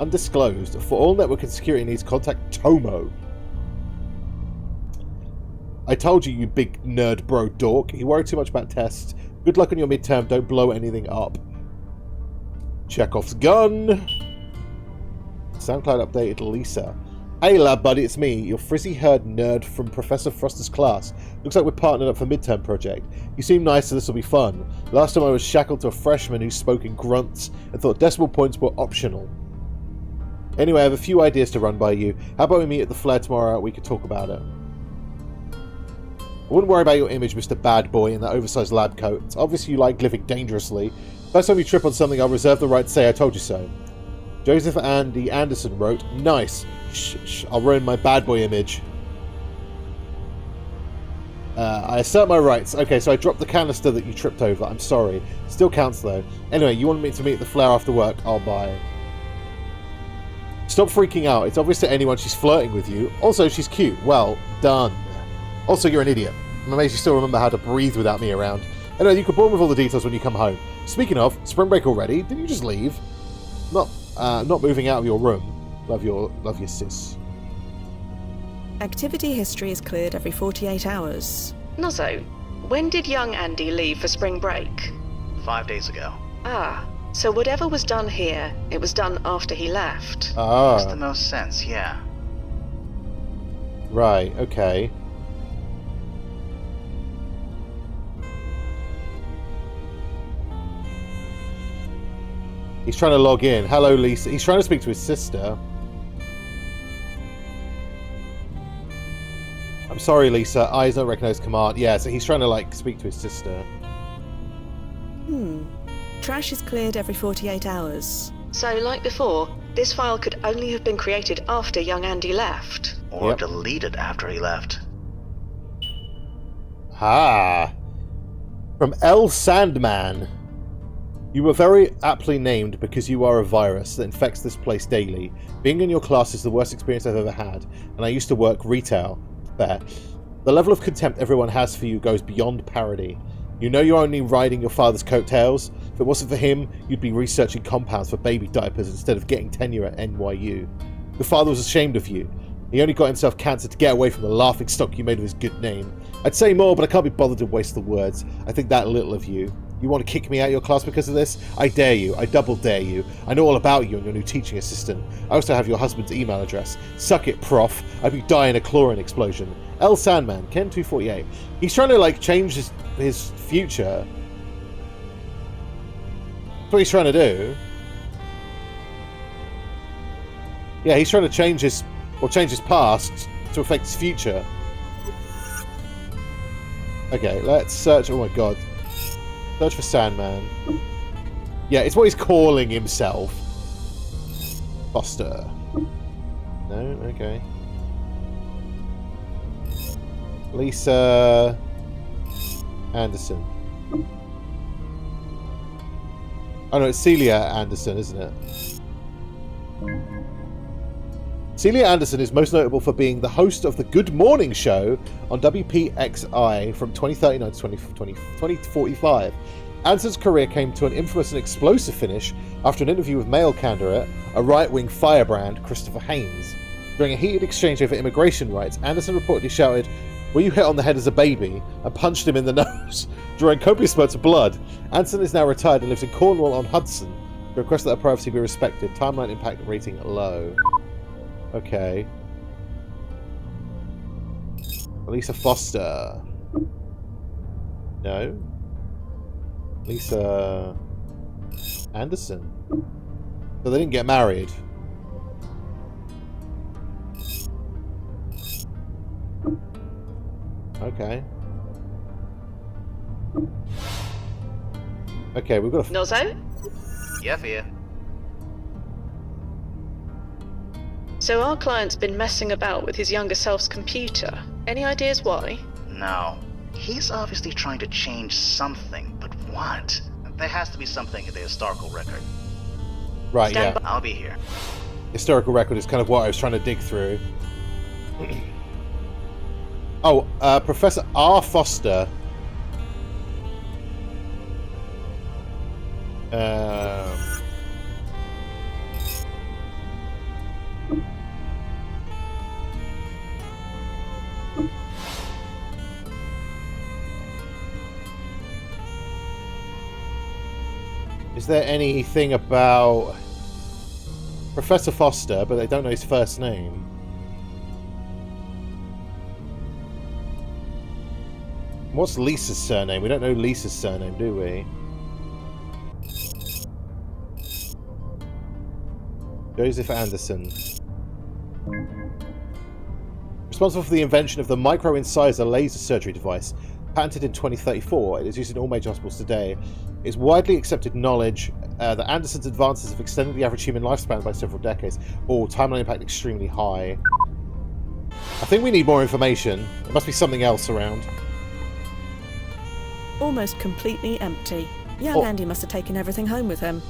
Undisclosed. For all network and security needs, contact Tomo. I told you, you big nerd bro dork. You worry too much about tests. Good luck on your midterm. Don't blow anything up. Chekhov's gun. SoundCloud updated Lisa. Hey lab buddy, it's me, your frizzy-haired nerd from Professor Froster's class. Looks like we're partnered up for midterm project. You seem nice, so this will be fun. Last time I was shackled to a freshman who spoke in grunts and thought decimal points were optional. Anyway, I have a few ideas to run by you. How about we meet at the Flare tomorrow? We could talk about it. I wouldn't worry about your image, Mr. Bad Boy, in that oversized lab coat. It's obvious you like living dangerously. First time you trip on something, I'll reserve the right to say I told you so. Joseph Andy Anderson wrote, nice. Shh, I'll ruin my bad boy image. I assert my rights. Okay, so I dropped the canister that you tripped over. I'm sorry. Still counts, though. Anyway, you wanted me to meet at the Flare after work. I'll buy. Stop freaking out. It's obvious to anyone she's flirting with you. Also, she's cute. Well done. Also, you're an idiot. I'm amazed you still remember how to breathe without me around. Anyway, you can bore with all the details when you come home. Speaking of, spring break already? Didn't you just leave? Not moving out of your room. Love your sis. Activity history is cleared every 48 hours. Nozzo, when did young Andy leave for spring break? 5 days ago. Ah, so whatever was done here, it was done after he left. Makes the most sense, yeah. Right, okay. He's trying to log in. Hello, Lisa. He's trying to speak to his sister. I'm sorry, Lisa. Eyes don't recognize command. Yeah, so he's trying to, like, speak to his sister. Trash is cleared every 48 hours. So, like before, this file could only have been created after young Andy left. Or deleted after he left. Ah. From L. Sandman. You were very aptly named because you are a virus that infects this place daily. Being in your class is the worst experience I've ever had, and I used to work retail there. The level of contempt everyone has for you goes beyond parody. You know you're only riding your father's coattails. If it wasn't for him, you'd be researching compounds for baby diapers instead of getting tenure at NYU. Your father was ashamed of you. He only got himself cancer to get away from the laughing stock you made of his good name. I'd say more, but I can't be bothered to waste the words. I think that little of you. You want to kick me out of your class because of this? I dare you. I double dare you. I know all about you and your new teaching assistant. I also have your husband's email address. Suck it, prof. I'd be dying a chlorine explosion. L. Sandman, Ken248. He's trying to, like, change his future. That's what he's trying to do. Yeah, he's trying to change his past to affect his future. Okay, let's search. Oh my god. Search for Sandman. Yeah, it's what he's calling himself. Foster. No? Okay. Lisa Anderson. Oh no, it's Celia Anderson, isn't it? Celia Anderson is most notable for being the host of the Good Morning Show on WPXI from 2039 to 2045. Anderson's career came to an infamous and explosive finish after an interview with male candidate, a right-wing firebrand, Christopher Haynes. During a heated exchange over immigration rights, Anderson reportedly shouted, "Were you hit on the head as a baby?" and punched him in the nose, drawing copious spurts of blood. Anderson is now retired and lives in Cornwall-on-Hudson. The request that her privacy be respected. Timeline impact rating low. Okay. Lisa Foster. No. Lisa Anderson. So they didn't get married. Okay. Okay, we've got a... Nozo? Yeah, Fia. So our client's been messing about with his younger self's computer. Any ideas why? No. He's obviously trying to change something, but what? There has to be something in the historical record. Right, yeah. I'll be here. Historical record is kind of what I was trying to dig through. Oh, Professor R. Foster. Is there anything about Professor Foster, but they don't know his first name? What's Lisa's surname? We don't know Lisa's surname, do we? Joseph Anderson. Responsible for the invention of the micro-incisor laser surgery device. Patented in 2034, it is used in all major hospitals today. It is widely accepted knowledge that Anderson's advances have extended the average human lifespan by several decades. Oh, timeline impact extremely high. I think we need more information. There must be something else around. Almost completely empty. Young Andy must have taken everything home with him.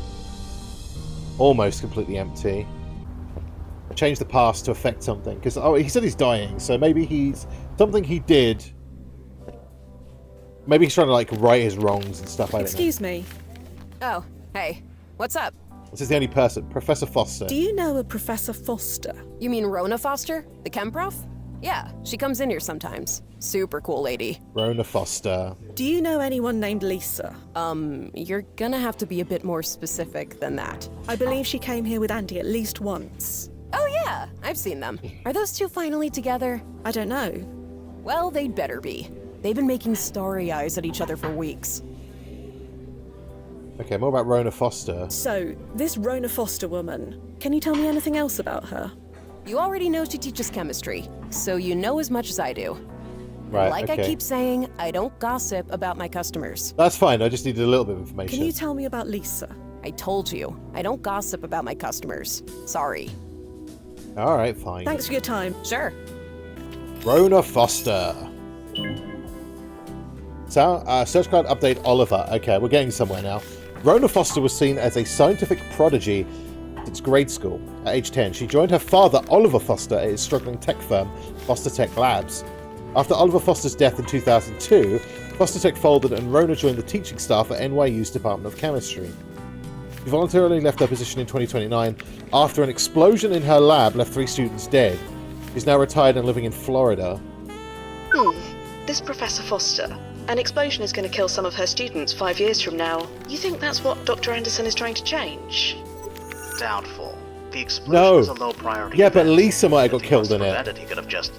Almost completely empty. I changed the past to affect something. Because, oh, he said he's dying, so maybe he's... Something he did... Maybe he's trying to, like, right his wrongs and stuff, I don't know. Excuse me. Oh, hey. What's up? This is the only person. Professor Foster. Do you know a Professor Foster? You mean Rona Foster? The chem prof? Yeah, she comes in here sometimes. Super cool lady. Rona Foster. Do you know anyone named Lisa? You're gonna have to be a bit more specific than that. I believe she came here with Andy at least once. Oh yeah, I've seen them. Are those two finally together? I don't know. Well, they'd better be. They've been making starry eyes at each other for weeks. Okay, more about Rona Foster. So, this Rona Foster woman, can you tell me anything else about her? You already know she teaches chemistry, so you know as much as I do. Right, Like okay. I keep saying, I don't gossip about my customers. That's fine, I just needed a little bit of information. Can you tell me about Lisa? I told you, I don't gossip about my customers. Sorry. Alright, fine. Thanks for your time. Sure. Rona Foster. So, search card update Oliver. Okay, we're getting somewhere now. Rona Foster was seen as a scientific prodigy since grade school. At age 10, she joined her father, Oliver Foster, at his struggling tech firm, Foster Tech Labs. After Oliver Foster's death in 2002, Foster Tech folded and Rona joined the teaching staff at NYU's Department of Chemistry. She voluntarily left her position in 2029 after an explosion in her lab left 3 students dead. She's now retired and living in Florida. This Professor Foster. An explosion is going to kill some of her students 5 years from now. You think that's what Dr. Anderson is trying to change? Doubtful. The explosion No. is a low priority. Yeah, but event. Lisa might have got If he killed wants to in it. prevent He could have just,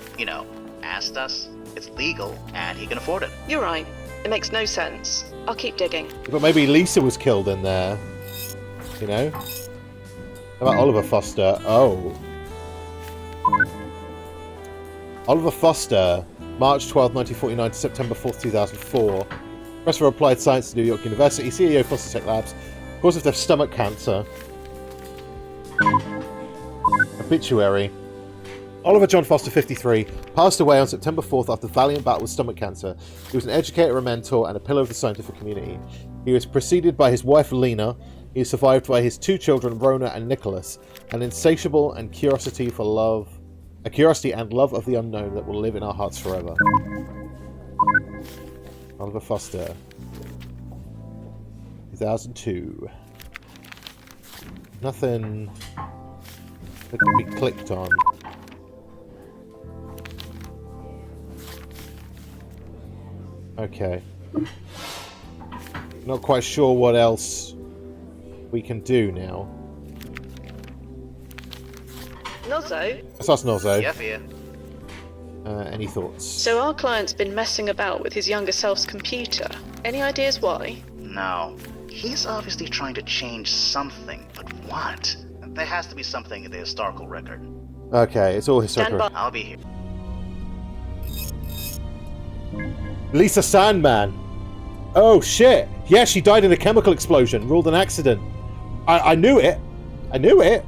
asked us. It's legal, and he can afford it. You're right. It makes no sense. I'll keep digging. But maybe Lisa was killed in there. You know? How about Oliver Foster? Oh. Oliver Foster, March 12, 1949 to September 4th, 2004. Professor of Applied Science at New York University, CEO of Foster Tech Labs. Cause of death, stomach cancer. Obituary. Oliver John Foster, 53, passed away on September 4th after valiant battle with stomach cancer. He was an educator, a mentor, and a pillar of the scientific community. He was preceded by his wife, Lena. He is survived by his 2 children, Rona and Nicholas, an insatiable and curiosity for love, a curiosity and love of the unknown that will live in our hearts forever. Oliver Foster, 2002. Nothing that can be clicked on. Okay. Not quite sure what else we can do now. Nozzo? Let's ask Nozzo. Yeah, Fia. Any thoughts? So our client's been messing about with his younger self's computer. Any ideas why? No. He's obviously trying to change something, but what? There has to be something in the historical record. Okay, it's all historical. Stand by. I'll be here. Lisa Sandman! Oh shit! Yeah, she died in a chemical explosion, ruled an accident. I knew it! I knew it!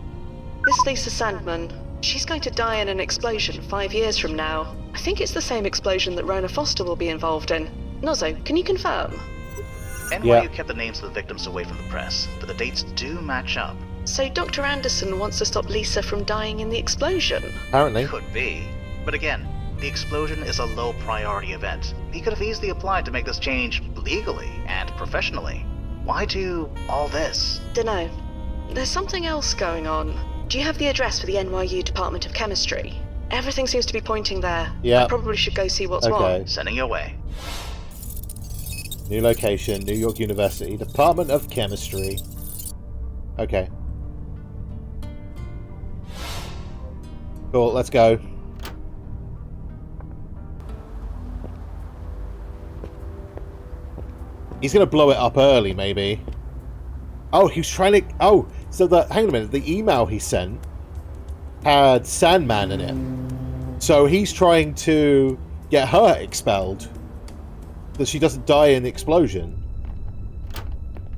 This Lisa Sandman, she's going to die in an explosion 5 years from now. I think it's the same explosion that Rona Foster will be involved in. Nozzo, can you confirm? NYU kept the names of the victims away from the press, but the dates do match up. So Dr. Anderson wants to stop Lisa from dying in the explosion? Apparently. Could be. But again, the explosion is a low priority event. He could have easily applied to make this change legally and professionally. Why do all this? Dunno. There's something else going on. Do you have the address for the NYU Department of Chemistry? Everything seems to be pointing there. Yeah. I probably should go see what's Okay. what. Sending your way. New location, New York University, Department of Chemistry. Okay. Cool, let's go. He's gonna blow it up early, maybe. Oh, he was trying to... Oh, so hang on a minute. The email he sent had Sandman in it. So he's trying to get her expelled. That she doesn't die in the explosion.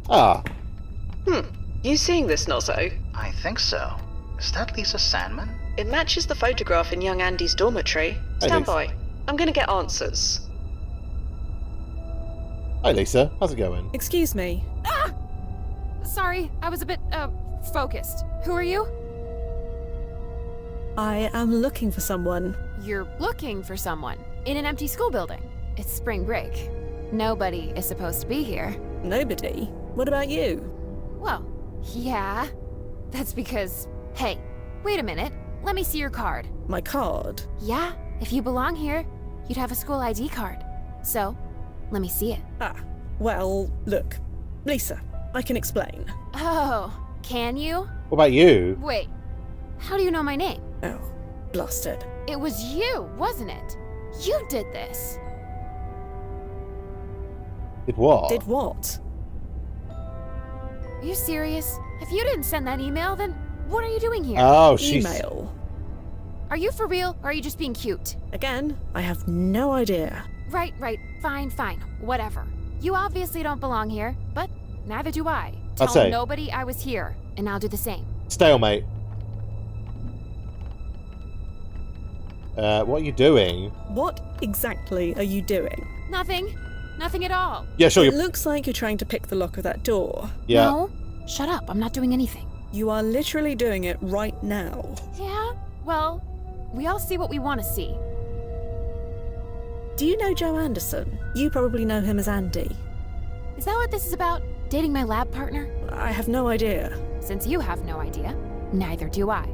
Ah. You seeing this, Nozzo? I think so. Is that Lisa Sandman? It matches the photograph in young Andy's dormitory. Stand by. I'm gonna get answers. Hi, Lisa. How's it going? Excuse me. Sorry, I was a bit, focused. Who are you? I am looking for someone. You're looking for someone in an empty school building. It's spring break. Nobody is supposed to be here. Nobody? What about you? Well, yeah. That's because... Hey, wait a minute. Let me see your card. My card? Yeah, if you belong here, you'd have a school ID card. So, let me see it. Ah, well, look. Lisa, I can explain. Oh, can you? What about you? Wait, how do you know my name? Oh, blasted. It was you, wasn't it? You did this. Did what? Did what? Are you serious? If you didn't send that email, then what are you doing here? Oh, she's... Email. Are you for real, or are you just being cute? Again, I have no idea. Right. Fine. Whatever. You obviously don't belong here, but neither do I. Tell nobody I was here, and I'll do the same. Stalemate. What are you doing? What exactly are you doing? Nothing. Nothing at all. Yeah, sure. It looks like you're trying to pick the lock of that door. Yeah. No. Shut up. I'm not doing anything. You are literally doing it right now. Yeah? Well, we all see what we want to see. Do you know Joe Anderson? You probably know him as Andy. Is that what this is about? Dating my lab partner? I have no idea. Since you have no idea, neither do I.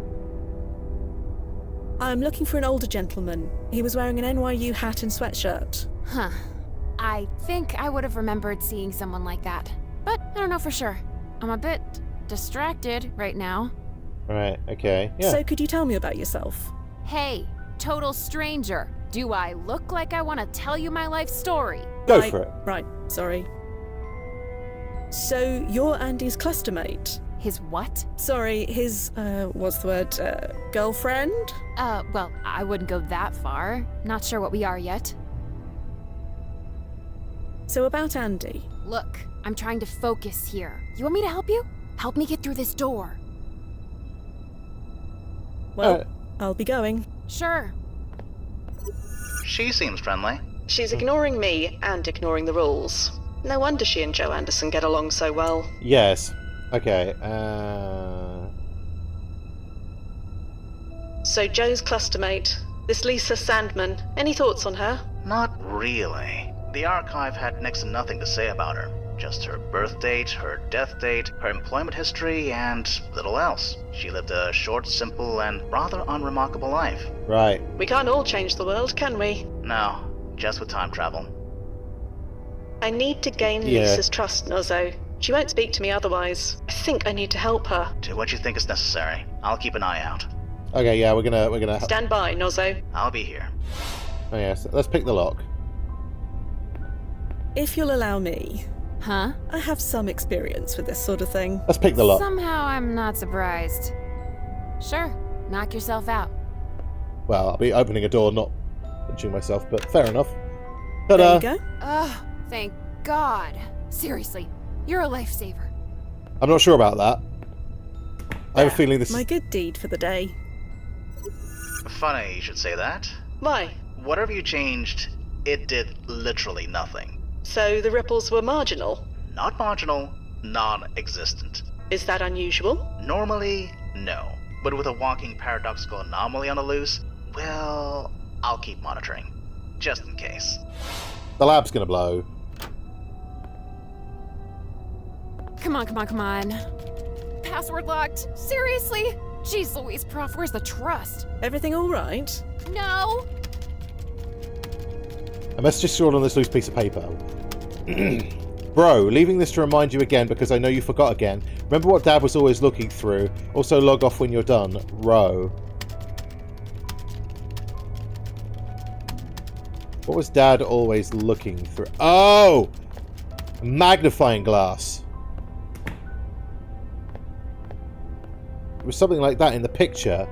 I'm looking for an older gentleman. He was wearing an NYU hat and sweatshirt. Huh. I think I would have remembered seeing someone like that. But I don't know for sure. I'm a bit distracted right now. Right, okay. Yeah. So could you tell me about yourself? Hey, total stranger. Do I look like I want to tell you my life story? Go for it. Right, sorry. So you're Andy's cluster mate? His what? Sorry, his, what's the word, girlfriend? Well, I wouldn't go that far. Not sure what we are yet. So about Andy. Look, I'm trying to focus here. You want me to help you? Help me get through this door. Well, I'll be going. Sure. She seems friendly. She's ignoring me and ignoring the rules. No wonder she and Joe Anderson get along so well. Yes. Okay, So Joe's clustermate, this Lisa Sandman, any thoughts on her? Not really. The archive had next to nothing to say about her. Just her birth date, her death date, her employment history, and little else. She lived a short, simple, and rather unremarkable life. Right. We can't all change the world, can we? No, just with time travel. I need to gain Lisa's trust, Nozzo. She won't speak to me otherwise. I think I need to help her. Do what you think is necessary. I'll keep an eye out. Okay, yeah, we're gonna... Stand by, Nozzo. I'll be here. Oh yes, let's pick the lock. If you'll allow me. Huh? I have some experience with this sort of thing. Let's pick the lock. Somehow I'm not surprised. Sure, knock yourself out. Well, I'll be opening a door, not punching myself, but fair enough. Ta-da! There you go. Oh, thank God. Seriously, you're a lifesaver. I'm not sure about that. I have a feeling this My good deed for the day. Funny you should say that. Why? Whatever you changed, it did literally nothing. So the ripples were marginal? Not marginal, non-existent. Is that unusual? Normally, no. But with a walking paradoxical anomaly on the loose, well, I'll keep monitoring. Just in case. The lab's gonna blow. Come on. Password locked. Seriously? Jeez Louise, Prof, where's the trust? Everything all right? No! A message is stored on this loose piece of paper. Bro, leaving this to remind you again because I know you forgot again. Remember what Dad was always looking through. Also log off when you're done. Ro. What was Dad always looking through? Oh! A magnifying glass. It was something like that in the picture.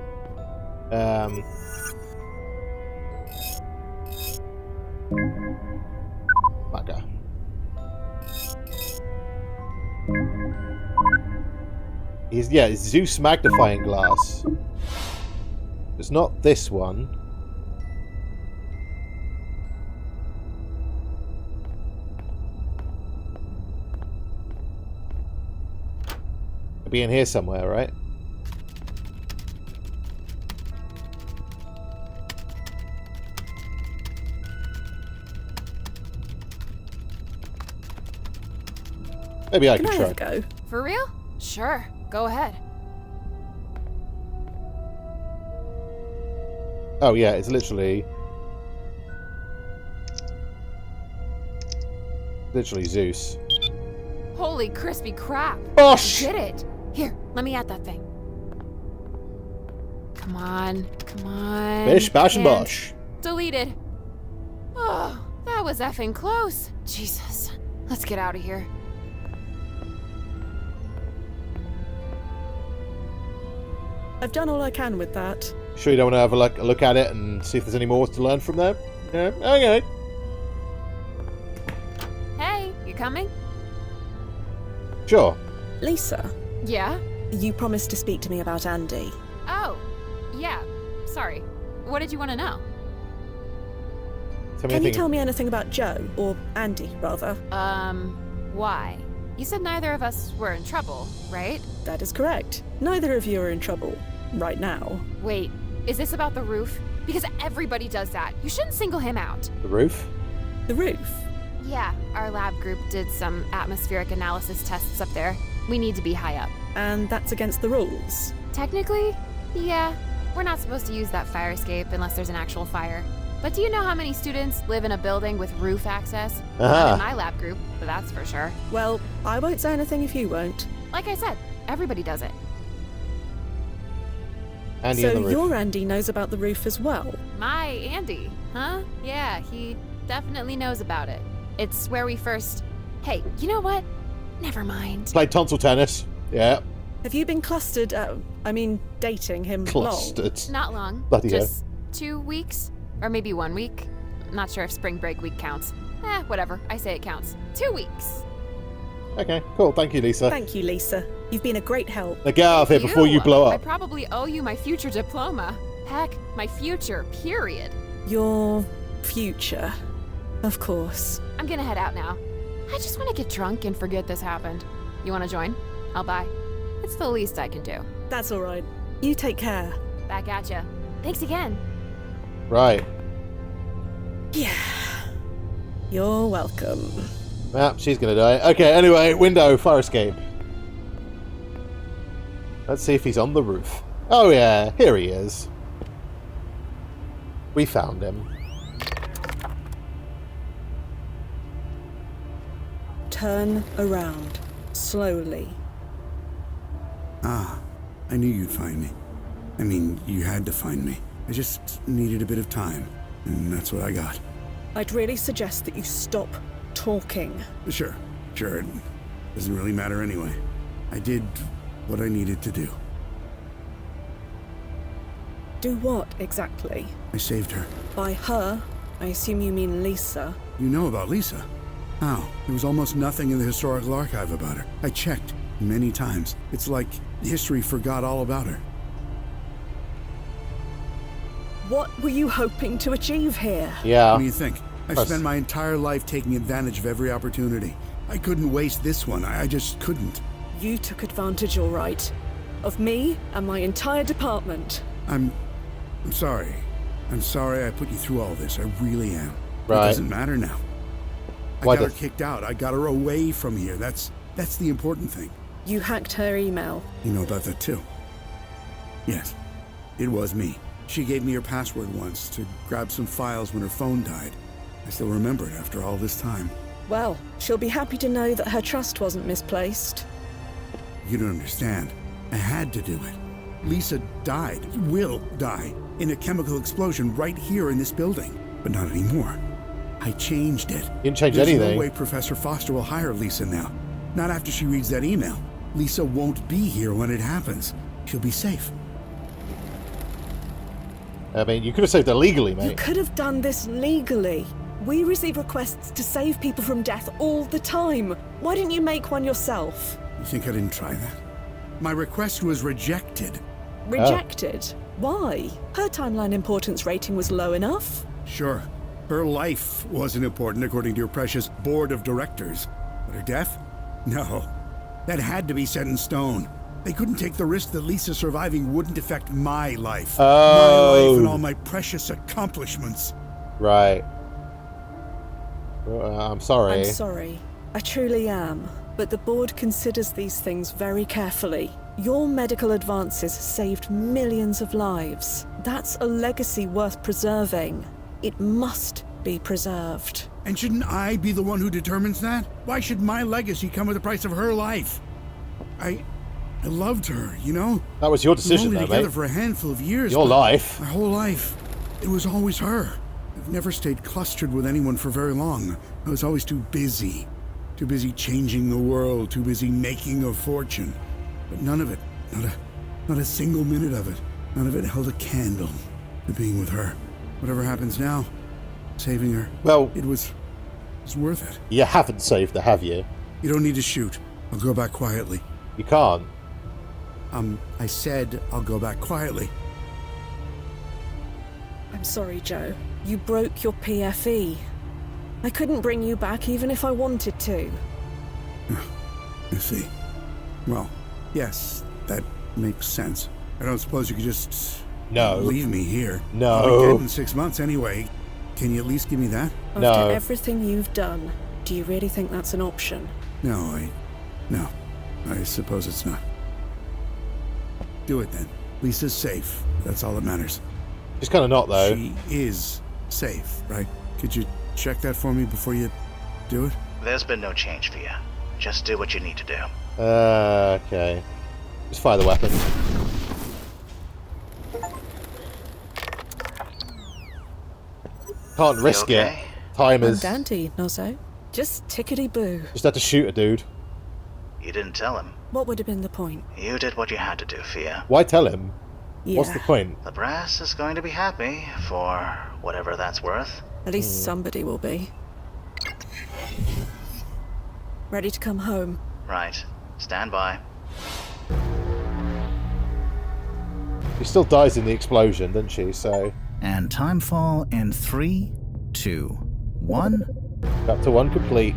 Bugger. It's Zeus magnifying glass. It's not this one. It'll be in here somewhere, right? Maybe I can try. Can I have a go? For real? Sure, go ahead. Oh yeah, it's literally Zeus. Holy crispy crap. Bosh! You did it. Here, let me at that thing. Come on. Bish, bash, and bosh. Deleted. Oh, that was effing close. Jesus. Let's get out of here. I've done all I can with that. Sure you don't want to have a look at it and see if there's any more to learn from there? Yeah, okay. Hey, you coming? Sure. Lisa, Yeah? you promised to speak to me about Andy. Oh, yeah. Sorry. What did you want to know? Can you tell me anything about Joe? Or Andy, rather? Why? You said neither of us were in trouble, right? That is correct. Neither of you are in trouble. Right now. Wait, is this about the roof? Because everybody does that. You shouldn't single him out. The roof? The roof? Yeah, our lab group did some atmospheric analysis tests up there. We need to be high up. And that's against the rules? Technically, yeah. We're not supposed to use that fire escape unless there's an actual fire. But do you know how many students live in a building with roof access? Not in my lab group, but that's for sure. Well, I won't say anything if you won't. Like I said, everybody does it. Andy so your Andy knows about the roof as well? My Andy, huh? Yeah, he definitely knows about it. It's where we first... Hey, you know what? Never mind. Played tonsil tennis. Yeah. Have you been dating him clustered long? Not long. Bloody Just 2 weeks? Or maybe 1 week? Not sure if spring break week counts. Whatever. I say it counts. 2 weeks. Okay, cool. Thank you, Lisa. Thank you, Lisa. You've been a great help. Now get out of here before you blow I up. probably owe you my future diploma. Heck, my future, period. Your future. Of course. I'm gonna head out now. I just want to get drunk and forget this happened. You want to join? I'll buy. It's the least I can do. That's all right. You take care. Back at ya. Thanks again. Right. Yeah. You're welcome. Ah, she's gonna die. Okay, anyway, window, fire escape. Let's see if he's on the roof. Oh yeah, here he is. We found him. Turn around. Slowly. Ah, I knew you'd find me. I mean, you had to find me. I just needed a bit of time, and that's what I got. I'd really suggest that you stop talking. Sure. It doesn't really matter anyway. I did what I needed to do. Do what, exactly? I saved her. By her, I assume you mean Lisa. You know about Lisa? How? There was almost nothing in the historical archive about her. I checked many times. It's like history forgot all about her. What were you hoping to achieve here? Yeah. What do you think? I've spent my entire life taking advantage of every opportunity. I couldn't waste this one. I just couldn't. You took advantage, all right. Of me and my entire department. I'm sorry. I'm sorry I put you through all this. I really am. Right. It doesn't matter now. I got her kicked out. I got her away from here. That's the important thing. You hacked her email. You know about that too? Yes. It was me. She gave me her password once to grab some files when her phone died. I still remember it after all this time. Well, she'll be happy to know that her trust wasn't misplaced. You don't understand. I had to do it. Lisa died, will die, in a chemical explosion right here in this building. But not anymore. I changed it. You didn't change There's anything. No way Professor Foster will hire Lisa now. Not after she reads that email. Lisa won't be here when it happens. She'll be safe. I mean, you could have saved her legally, mate. You could have done this legally. We receive requests to save people from death all the time. Why didn't you make one yourself? You think I didn't try that? My request was rejected. Rejected? Why? Her timeline importance rating was low enough. Sure. Her life wasn't important according to your precious board of directors. But her death? No. That had to be set in stone. They couldn't take the risk that Lisa surviving wouldn't affect my life. My life and all my precious accomplishments. Right. I'm sorry. I'm sorry. I truly am. But the board considers these things very carefully. Your medical advances saved millions of lives. That's a legacy worth preserving. It must be preserved. And shouldn't I be the one who determines that? Why should my legacy come at the price of her life? I loved her, you know? That was your decision, we were though, only together mate. for a handful of years. Your life. My whole life. It was always her. I've never stayed clustered with anyone for very long. I was always too busy. Too busy changing the world, too busy making a fortune. But none of it, Not a single minute of it. None of it held a candle to being with her. Whatever happens now, saving her, well, it was worth it. You haven't saved her, have you? You don't need to shoot. I'll go back quietly. You can't. I said I'll go back quietly. I'm sorry, Joe. You broke your PFE. I couldn't bring you back even if I wanted to. I see. Well, yes, that makes sense. I don't suppose you could just leave me here. No. I'll be dead in 6 months anyway. Can you at least give me that? After everything you've done, do you really think that's an option? No, I suppose it's not. Do it then. Lisa's safe. That's all that matters. She's kind of not, though. She is safe, right? Could you check that for me before you do it? There's been no change, Fia. Just do what you need to do. Okay. Just fire the weapon. Can't risk it. Timers. I'm dandy, Nozzo. Just tickety-boo. Just had to shoot a dude. You didn't tell him. What would have been the point? You did what you had to do, Fia. Why tell him? Yeah. What's the point? The brass is going to be happy, for whatever that's worth. At least somebody will be. Ready to come home. Right. Stand by. She still dies in the explosion, doesn't she? So. And timefall in 3, 2, 1. Chapter 1 complete.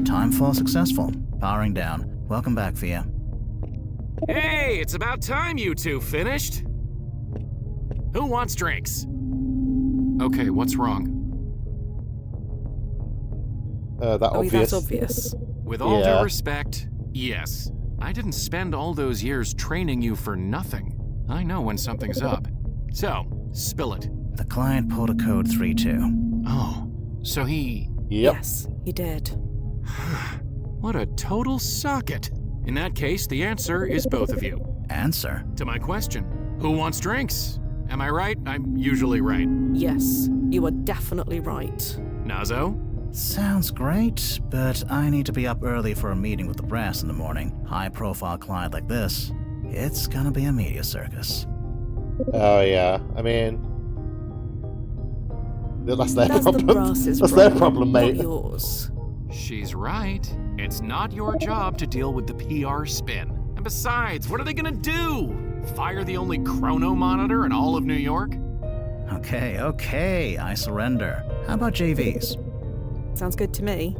Timefall successful. Powering down. Welcome back, Fia. Hey, it's about time you two finished. Who wants drinks? Okay, what's wrong? That's obvious. With all due respect, yes. I didn't spend all those years training you for nothing. I know when something's up. So, spill it. The client pulled a code 3-2. Oh, so he... Yes, he did. What a total socket. In that case, the answer is both of you. Answer? To my question. Who wants drinks? Am I right? I'm usually right. Yes, you are definitely right. Nazo? Sounds great, but I need to be up early for a meeting with the brass in the morning. High-profile client like this, it's gonna be a media circus. Oh, yeah. I mean... That's their problem. The brass's that's their problem, mate. Not yours. She's right. It's not your job to deal with the PR spin. And besides, what are they gonna do? Fire the only chrono monitor in all of New York? Okay, I surrender. How about JVs? Sounds good to me.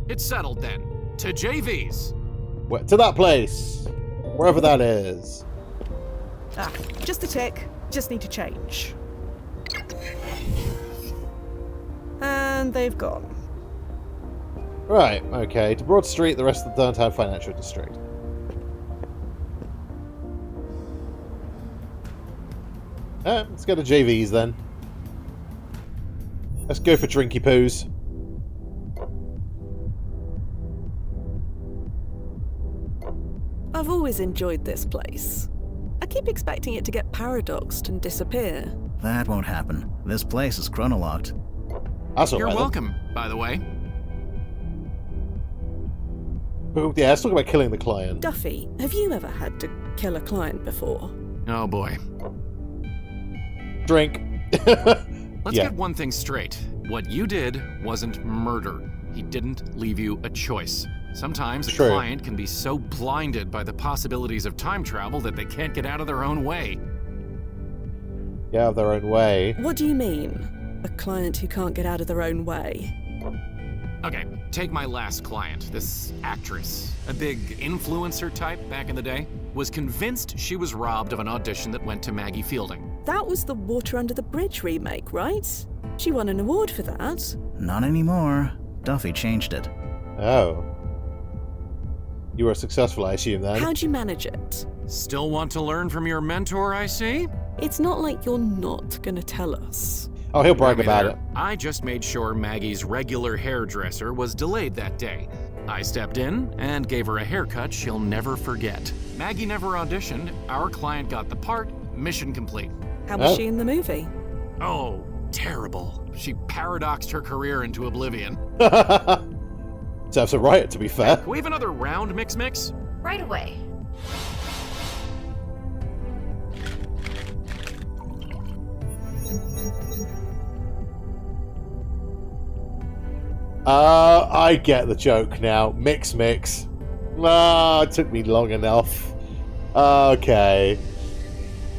It's settled then. To JVs. To that place. Wherever that is. Just a tick. Just need to change. And they've gone. Right, okay. To Broad Street, the rest of the downtown financial district. Let's go to JV's then. Let's go for drinky poos. I've always enjoyed this place. I keep expecting it to get paradoxed and disappear. That won't happen. This place is chronolocked. That's all You're right, welcome, by the way. Oh, yeah, let's talk about killing the client. Duffy, have you ever had to kill a client before? Oh boy. Drink. Let's get one thing straight. What you did wasn't murder. He didn't leave you a choice. Sometimes a client can be so blinded by the possibilities of time travel that they can't get out of their own way. Get out of their own way? What do you mean? A client who can't get out of their own way? Okay, take my last client, this actress, a big influencer type back in the day, was convinced she was robbed of an audition that went to Maggie Fielding. That was the Water Under the Bridge remake, right? She won an award for that. Not anymore. Duffy changed it. Oh. You were successful, I assume, then. How'd you manage it? Still want to learn from your mentor, I see? It's not like you're not gonna tell us. Oh, he'll brag about it. I just made sure Maggie's regular hairdresser was delayed that day. I stepped in and gave her a haircut she'll never forget. Maggie never auditioned. Our client got the part. Mission complete. How was she in the movie? Oh, terrible. She paradoxed her career into oblivion. Serves a riot, to be fair. Can we have another round, Mix? Right away. I get the joke now. Mix. It took me long enough. Okay.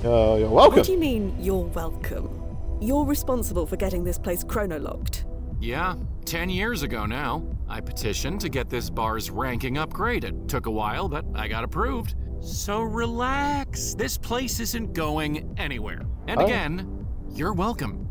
You're welcome. What do you mean, you're welcome? You're responsible for getting this place chronolocked. Yeah, 10 years ago now. I petitioned to get this bar's ranking upgraded. Took a while, but I got approved. So relax. This place isn't going anywhere. And again, you're welcome.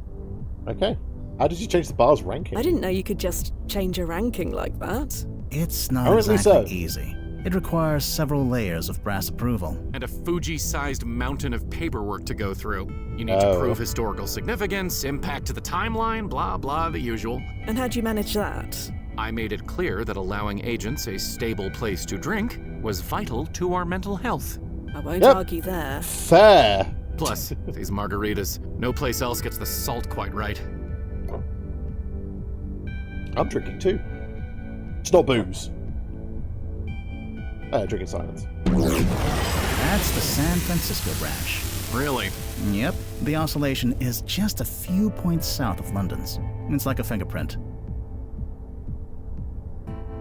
Okay. How did you change the bar's ranking? I didn't know you could just change a ranking like that. It's not exactly easy. It requires several layers of brass approval. And a Fuji-sized mountain of paperwork to go through. You need to prove historical significance, impact to the timeline, blah, blah, the usual. And how'd you manage that? I made it clear that allowing agents a stable place to drink was vital to our mental health. I won't argue there. Fair. Plus, these margaritas. No place else gets the salt quite right. I'm drinking too. It's not booze. Drinking silence. That's the San Francisco branch. Really? Yep. The oscillation is just a few points south of London's. It's like a fingerprint.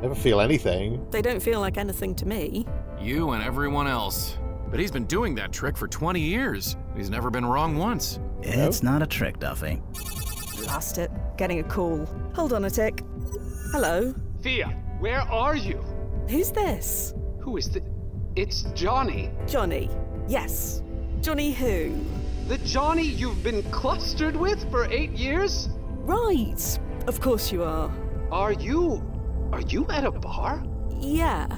Never feel anything. They don't feel like anything to me. You and everyone else. But he's been doing that trick for 20 years. He's never been wrong once. It's not a trick, Duffy. Blast it. Getting a call. Hold on a tick. Hello? Fia, where are you? Who's this? Who is the... It's Johnny. Johnny. Yes. Johnny who? The Johnny you've been clustered with for 8 years? Right. Of course you are. Are you at a bar? Yeah.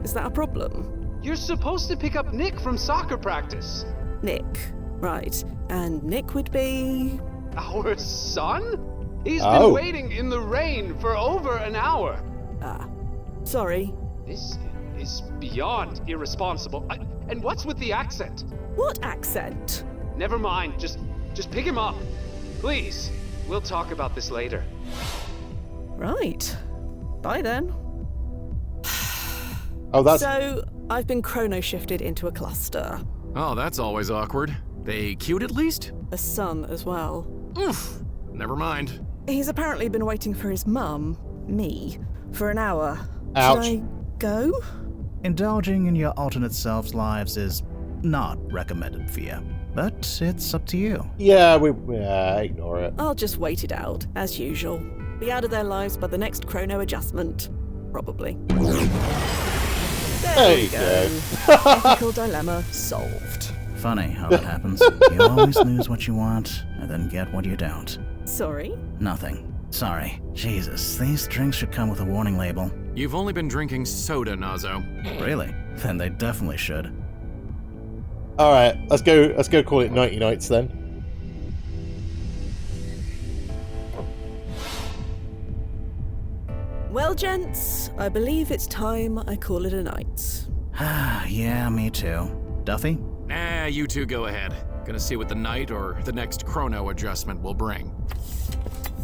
Is that a problem? You're supposed to pick up Nick from soccer practice. Nick. Right. And Nick would be... Our son? He's been waiting in the rain for over an hour. Sorry. This is beyond irresponsible. And what's with the accent? What accent? Never mind. Just pick him up. Please. We'll talk about this later. Right. Bye then. So, I've been chrono-shifted into a cluster. Oh, that's always awkward. They cute at least? A son as well. Oof. Never mind. He's apparently been waiting for his mum, me, for an hour. Ouch. Should I go? Indulging in your alternate selves' lives is not recommended, Fia. But it's up to you. Yeah, ignore it. I'll just wait it out, as usual. Be out of their lives by the next chrono adjustment. Probably. There we go. Ethical dilemma solved. Funny how that happens. You always lose what you want, and then get what you don't. Sorry? Nothing. Sorry. Jesus, these drinks should come with a warning label. You've only been drinking soda, Nazo. Really? Then they definitely should. Alright, let's go call it Nighty Nights then. Well, gents, I believe it's time I call it a night. Yeah, me too. Duffy? Nah, you two go ahead. Gonna see what the night or the next chrono adjustment will bring.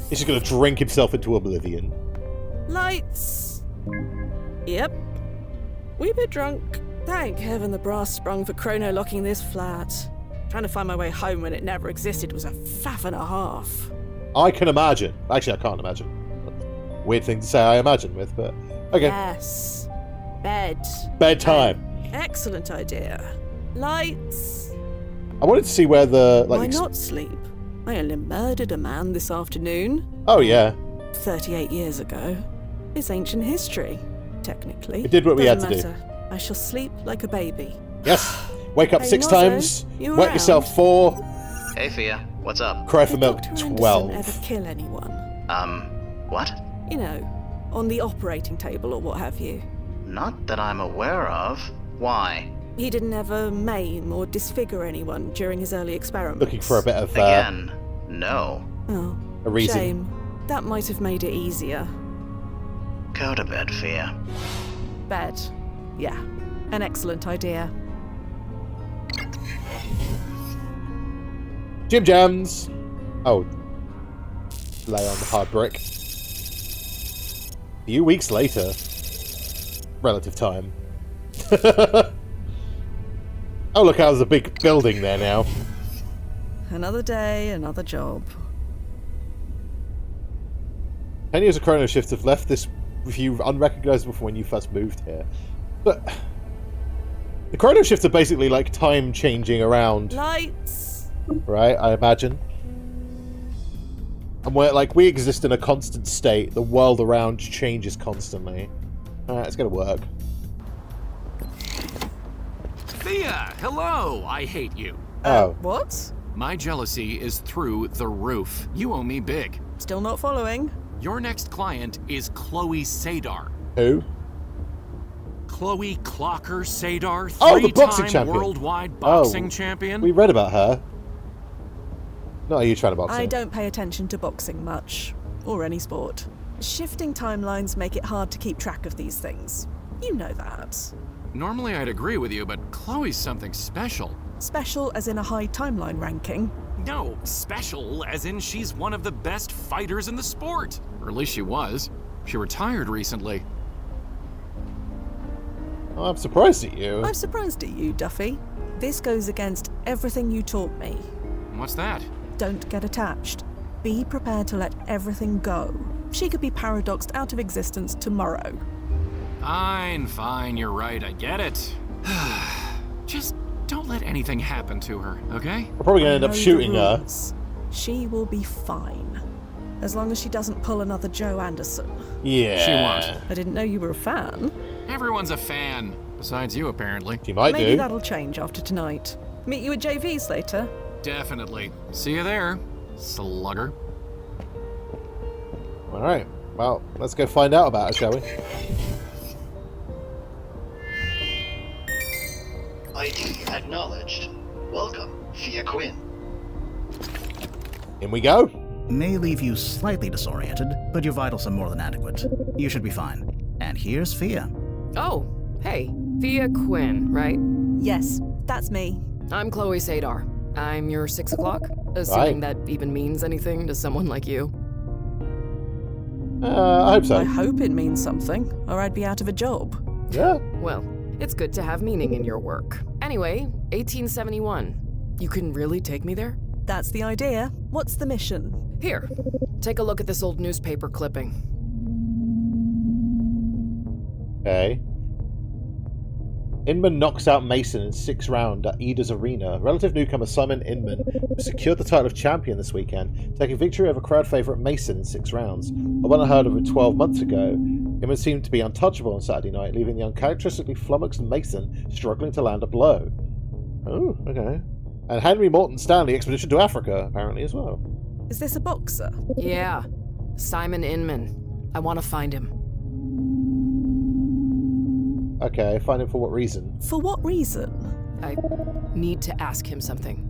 He's just gonna drink himself into oblivion. Lights! Yep. Wee bit drunk. Thank heaven the brass sprung for chrono-locking this flat. Trying to find my way home when it never existed was a faff and a half. I can imagine. Actually, I can't imagine. Weird thing to say I imagine with, but... Okay. Yes. Bed. Bedtime. Excellent idea. Lights. I wanted to see where the... Why not sleep? I only murdered a man this afternoon. Oh, yeah. 38 years ago. It's ancient history, technically. It did what we had to do. do. I shall sleep like a baby. Yes. Wake up Hey, 6 Nazo, times. you Wet around? yourself 4. Hey, Fia. What's up? Cry for Did milk Dr. 12. Anderson ever kill anyone? What? You know, on the operating table or what have you. Not that I'm aware of. Why? He didn't ever maim or disfigure anyone during his early experiments. Looking for a bit of... Again, no. Oh, a reason. Shame. That might have made it easier. Go to bed, Fia. Bed. Yeah. An excellent idea. Jim Jams. Oh. Lay on the hard brick. A few weeks later. Relative time. Oh, look, there's a big building there now. Another day, another job. 10 years of Chrono Shift have left this with you unrecognizable from when you first moved here. But the Chrono Shifts are basically like time changing around. Lights! Right, I imagine. And we're like, we exist in a constant state. The world around changes constantly. Alright, it's gonna work. Fia, hello! I hate you. What? My jealousy is through the roof. You owe me big. Still not following. Your next client is Chloe Sadar. Who? Chloe Clocker Sadar, oh, the boxing champion. Worldwide boxing champion. We read about her. Not a huge fan of boxing. I don't pay attention to boxing much, or any sport. Shifting timelines make it hard to keep track of these things. You know that. Normally I'd agree with you, but Chloe's something special. Special as in a high timeline ranking? No, special as in she's one of the best fighters in the sport. Or at least she was. She retired recently. Oh, I'm surprised at you. I'm surprised at you, Duffy. This goes against everything you taught me. What's that? Don't get attached. Be prepared to let everything go. She could be paradoxed out of existence tomorrow. Fine, you're right, I get it. Just don't let anything happen to her, okay? We're probably gonna end up shooting her. She will be fine. As long as she doesn't pull another Joe Anderson. Yeah. She won't. I didn't know you were a fan. Everyone's a fan. Besides you, apparently. She might Maybe that'll change after tonight. Meet you at JV's later. Definitely. See you there, slugger. Alright. Well, let's go find out about it, shall we? ID acknowledged. Welcome, Fia Quinn. In we go. May leave you slightly disoriented, but your vitals are more than adequate. You should be fine. And here's Fia. Oh, hey. Fia Quinn, right? Yes, that's me. I'm Chloe Sadar. I'm your 6 o'clock, assuming that even means anything to someone like you. I hope so. I hope it means something, or I'd be out of a job. Yeah. Well, it's good to have meaning in your work. Anyway, 1871. You can really take me there? That's the idea. What's the mission? Here, take a look at this old newspaper clipping. Okay. Inman knocks out Mason in 6th round at Ida's Arena. Relative newcomer Simon Inman secured the title of champion this weekend, taking victory over crowd favourite Mason in 6 rounds. Although unheard of it 12 months ago, Inman seemed to be untouchable on Saturday night, leaving the uncharacteristically flummoxed Mason struggling to land a blow. Oh, okay. And Henry Morton Stanley expedition to Africa, apparently, as well. Is this a boxer? Yeah. Simon Inman. I want to find him. Okay, find him for what reason? For what reason? I need to ask him something.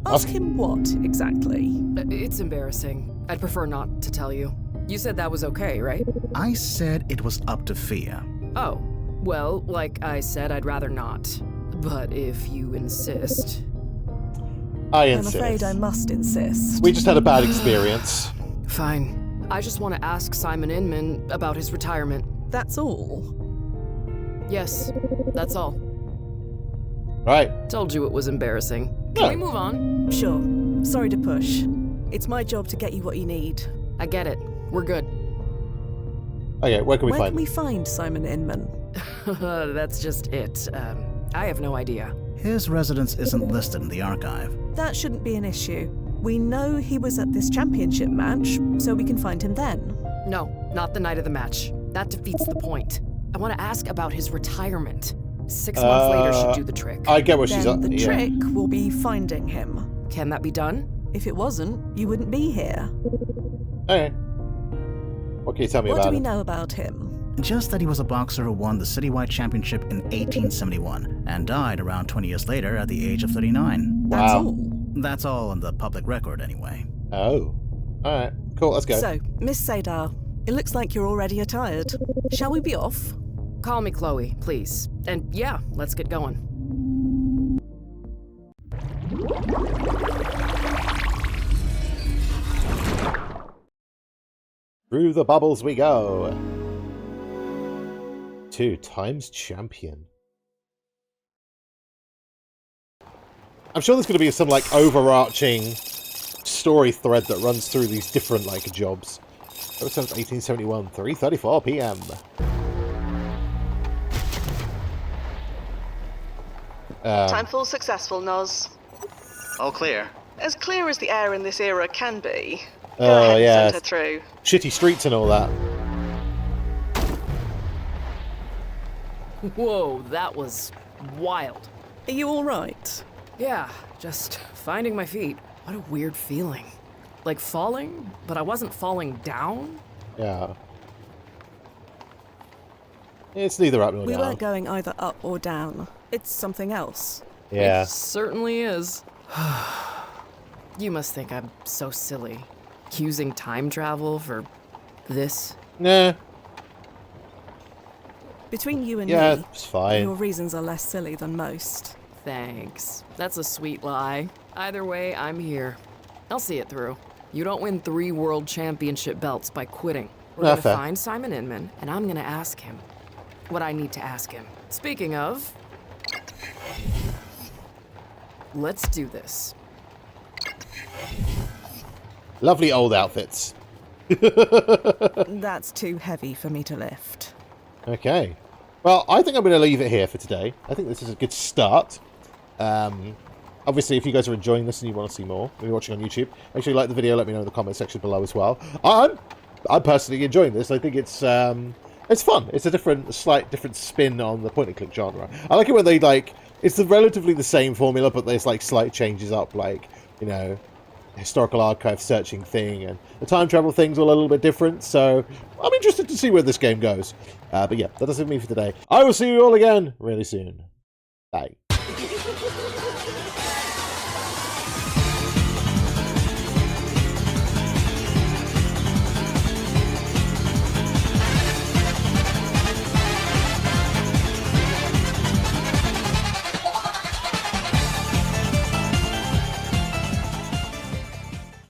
Ask him what, exactly? It's embarrassing. I'd prefer not to tell you. You said that was okay, right? I said it was up to Fia. Oh, well, like I said, I'd rather not. But if you insist... I insist. I'm afraid I must insist. We just had a bad experience. Fine. I just want to ask Simon Inman about his retirement. That's all? Yes, that's all. Right. Told you it was embarrassing. Can we move on? Sure. Sorry to push. It's my job to get you what you need. I get it. We're good. Okay, where can we Where find can we find Simon Inman? That's just it. I have no idea. His residence isn't listed in the archive. That shouldn't be an issue. We know he was at this championship match, so we can find him then. No, not the night of the match. That defeats the point. I want to ask about his retirement. 6 months later should do the trick. I get what she's up. The trick will be finding him. Can that be done? If it wasn't, you wouldn't be here. Okay. What can you tell me about him? What do we know about him? Just that he was a boxer who won the citywide championship in 1871 and died around 20 years later at the age of 39. That's all? That's all on the public record, anyway. Oh. Alright, cool, let's go. So, Miss Sadar, it looks like you're already attired. Shall we be off? Call me Chloe, please. And yeah, let's get going. Through the bubbles we go. 22, Times Champion. I'm sure there's going to be some, like, overarching story thread that runs through these different, like, jobs. 1871, 3:34 p.m. Timefall successful, Noz. All clear. As clear as the air in this era can be. Go Oh, ahead and yeah. send her through. Shitty streets and all that. Whoa, that was wild. Are you alright? Yeah, just finding my feet. What a weird feeling. Like falling, but I wasn't falling down? Yeah. It's neither up nor We down. weren't going either up or down. It's something else. Yeah. It certainly is. You must think I'm so silly. Using time travel for this? Nah. Between you and Yeah, me, it's fine. your reasons are less silly than most. Thanks. That's a sweet lie. Either way, I'm here. I'll see it through. You don't win 3 world championship belts by quitting. We're gonna fair. find Simon Inman, and I'm gonna ask him what I need to ask him. Speaking of, let's do this. Lovely old outfits. That's too heavy for me to lift. Okay. Well, I think I'm going to leave it here for today. I think this is a good start. Obviously, if you guys are enjoying this and you want to see more, if you're watching on YouTube, make sure you like the video. Let me know in the comment section below as well. I'm personally enjoying this. I think it's fun. It's a slight different spin on the point-and-click genre. I like it when they, like, it's relatively the same formula, but there's, like, slight changes up, like, you know, historical archive searching thing, and the time travel thing's all a little bit different, so I'm interested to see where this game goes. But yeah, that does it for me for today. I will see you all again really soon. Bye.